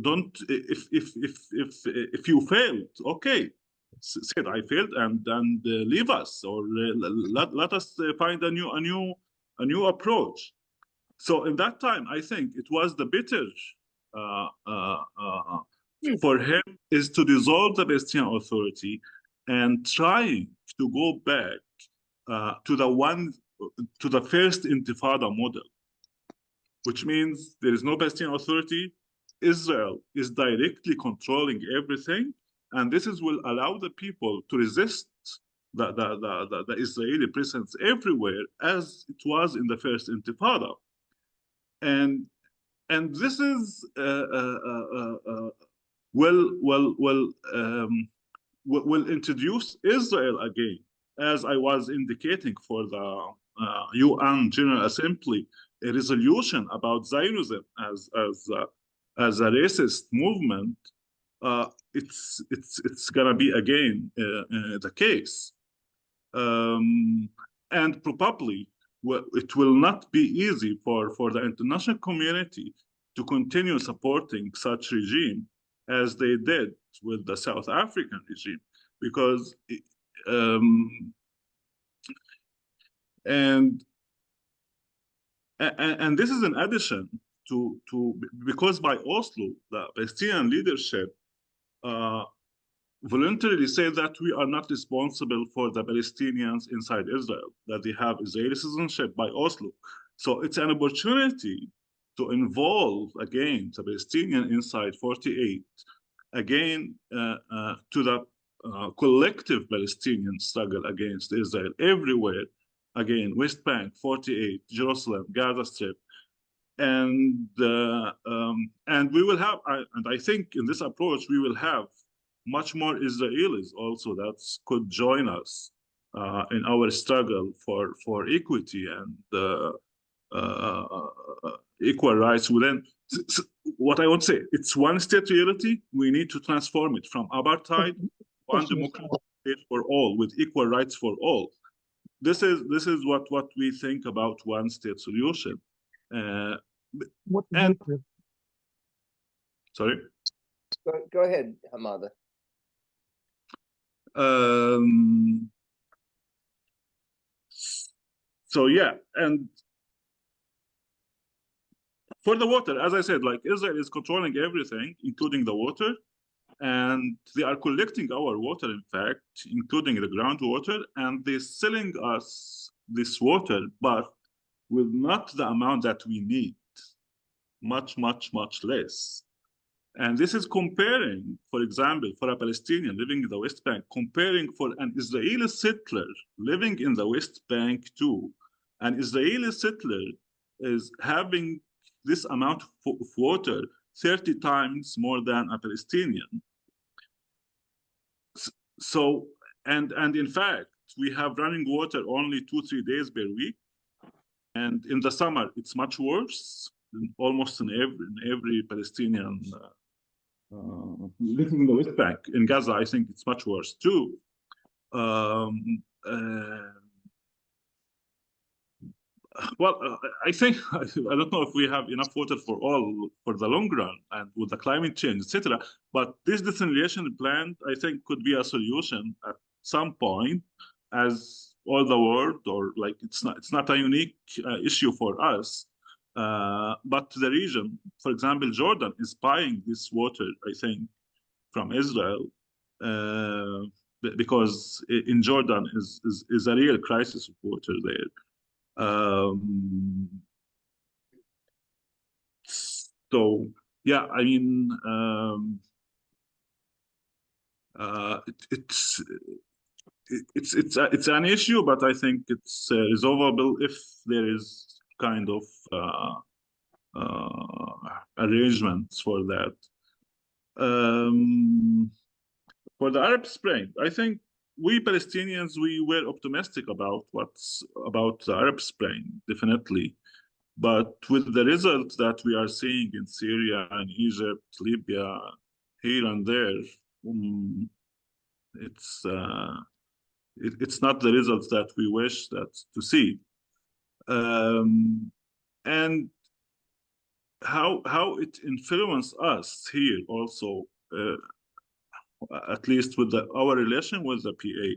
don't, if you failed, okay, said I failed, and leave us, or let us find a new approach. So in that time, I think it was the better for him is to dissolve the Palestinian Authority and try to go back to the first Intifada model, which means there is no Palestinian Authority. Israel is directly controlling everything, and this will allow the people to resist the Israeli presence everywhere, as it was in the first Intifada. And this is will introduce Israel again, as I was indicating for the UN General Assembly, a resolution about Zionism as a racist movement. It's gonna be again the case, and probably it will not be easy for the international community to continue supporting such regime as they did with the South African regime, because and this is in addition to because by Oslo, the Palestinian leadership voluntarily say that we are not responsible for the Palestinians inside Israel, that they have Israeli citizenship by Oslo. So it's an opportunity to involve again the Palestinian inside 48, again to the collective Palestinian struggle against Israel everywhere, again, West Bank, 48, Jerusalem, Gaza Strip. And we will have, and I think in this approach, we will have much more Israelis also that could join us in our struggle for equity and equal rights within. What I want to say, it's one state reality. We need to transform it from apartheid, one democratic state for all with equal rights for all. This is what we think about one state solution. Sorry. Go ahead, Hamada. So yeah, and for the water, as I said, like Israel is controlling everything, including the water, and they are collecting our water, in fact, including the groundwater, and they're selling us this water, but with not the amount that we need, much less. And this is comparing, for example, for a Palestinian living in the West Bank, comparing for an Israeli settler living in the West Bank too. An Israeli settler is having this amount of water 30 times more than a Palestinian. So, and in fact, we have running water only 2-3 days per week. And in the summer, it's much worse, almost in every Palestinian living in the West Bank. In Gaza, I think it's much worse too. Well, I think, I don't know if we have enough water for all for the long run and with the climate change, etc. But this desalination plant, I think, could be a solution at some point, as all the world, or like it's not a unique issue for us. But the region, for example, Jordan is buying this water, I think, from Israel, because in Jordan is a real crisis of water there. So yeah, I mean, it's an issue, but I think it's resolvable if there is kind of arrangements for that. For the Arab Spring, I think we Palestinians, we were optimistic about the Arab Spring, definitely. But with the results that we are seeing in Syria and Egypt, Libya, here and there, it's not the results that we wish to see. And how it influenced us here also, at least with our relation with the PA.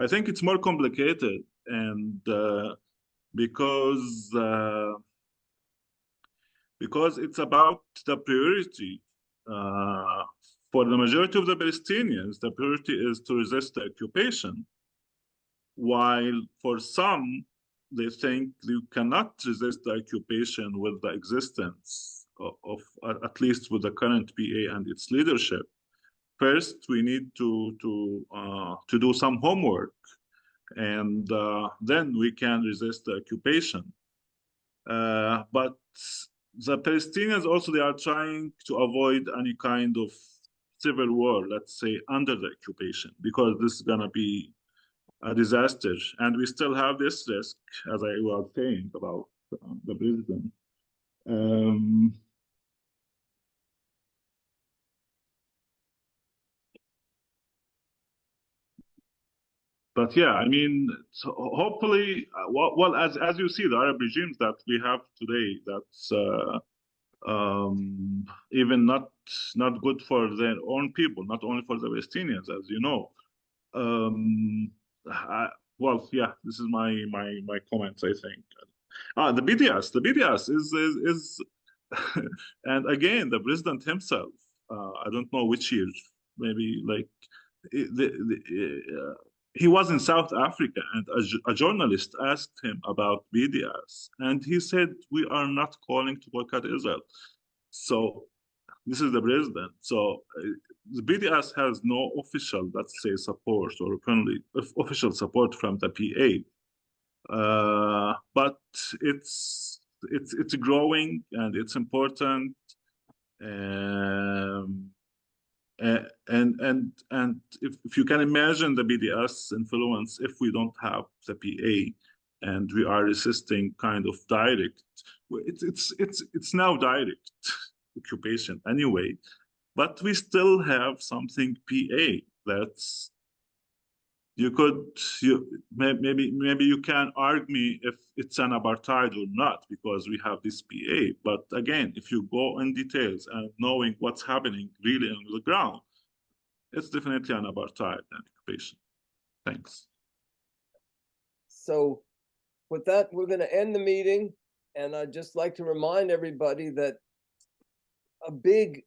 I think it's more complicated, and because it's about the priority. For the majority of the Palestinians, the priority is to resist the occupation, while for some, they think you cannot resist the occupation with the existence of at least with the current PA and its leadership. First, we need to do some homework, and then we can resist the occupation. But the Palestinians also, they are trying to avoid any kind of civil war, let's say, under the occupation, because this is going to be a disaster. And we still have this risk, as I was saying about the president. But yeah, I mean, so hopefully, well, as you see, the Arab regimes that we have today, that's even not good for their own people, not only for the Palestinians, as you know. Well, yeah, this is my comments, I think. The BDS is and again, the president himself, I don't know which year, maybe like he was in South Africa, and a journalist asked him about BDS, and he said, "We are not calling to boycott Israel." So this is the president. So the BDS has no official, let's say, support or openly official support from the PA, but it's growing and it's important. And if you can imagine the BDS influence, if we don't have the PA and we are resisting kind of direct, it's now direct occupation anyway, but we still have something PA that's maybe you can argue me if it's an apartheid or not, because we have this PA. But again, if you go in details and knowing what's happening really on the ground, it's definitely an apartheid and occupation. Thanks. So with that, we're going to end the meeting. And I'd just like to remind everybody that a big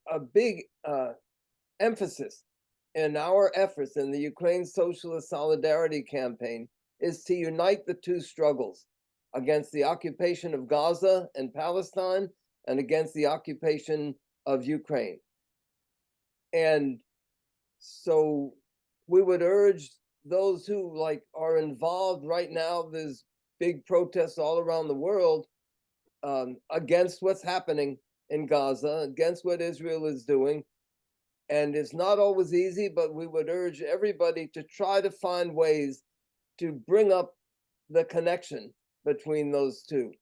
emphasis in our efforts in the Ukraine Socialist Solidarity Campaign is to unite the two struggles against the occupation of Gaza and Palestine and against the occupation of Ukraine. And so we would urge those who are involved right now. There's big protests all around the world against what's happening in Gaza, against what Israel is doing. And it's not always easy, but we would urge everybody to try to find ways to bring up the connection between those two.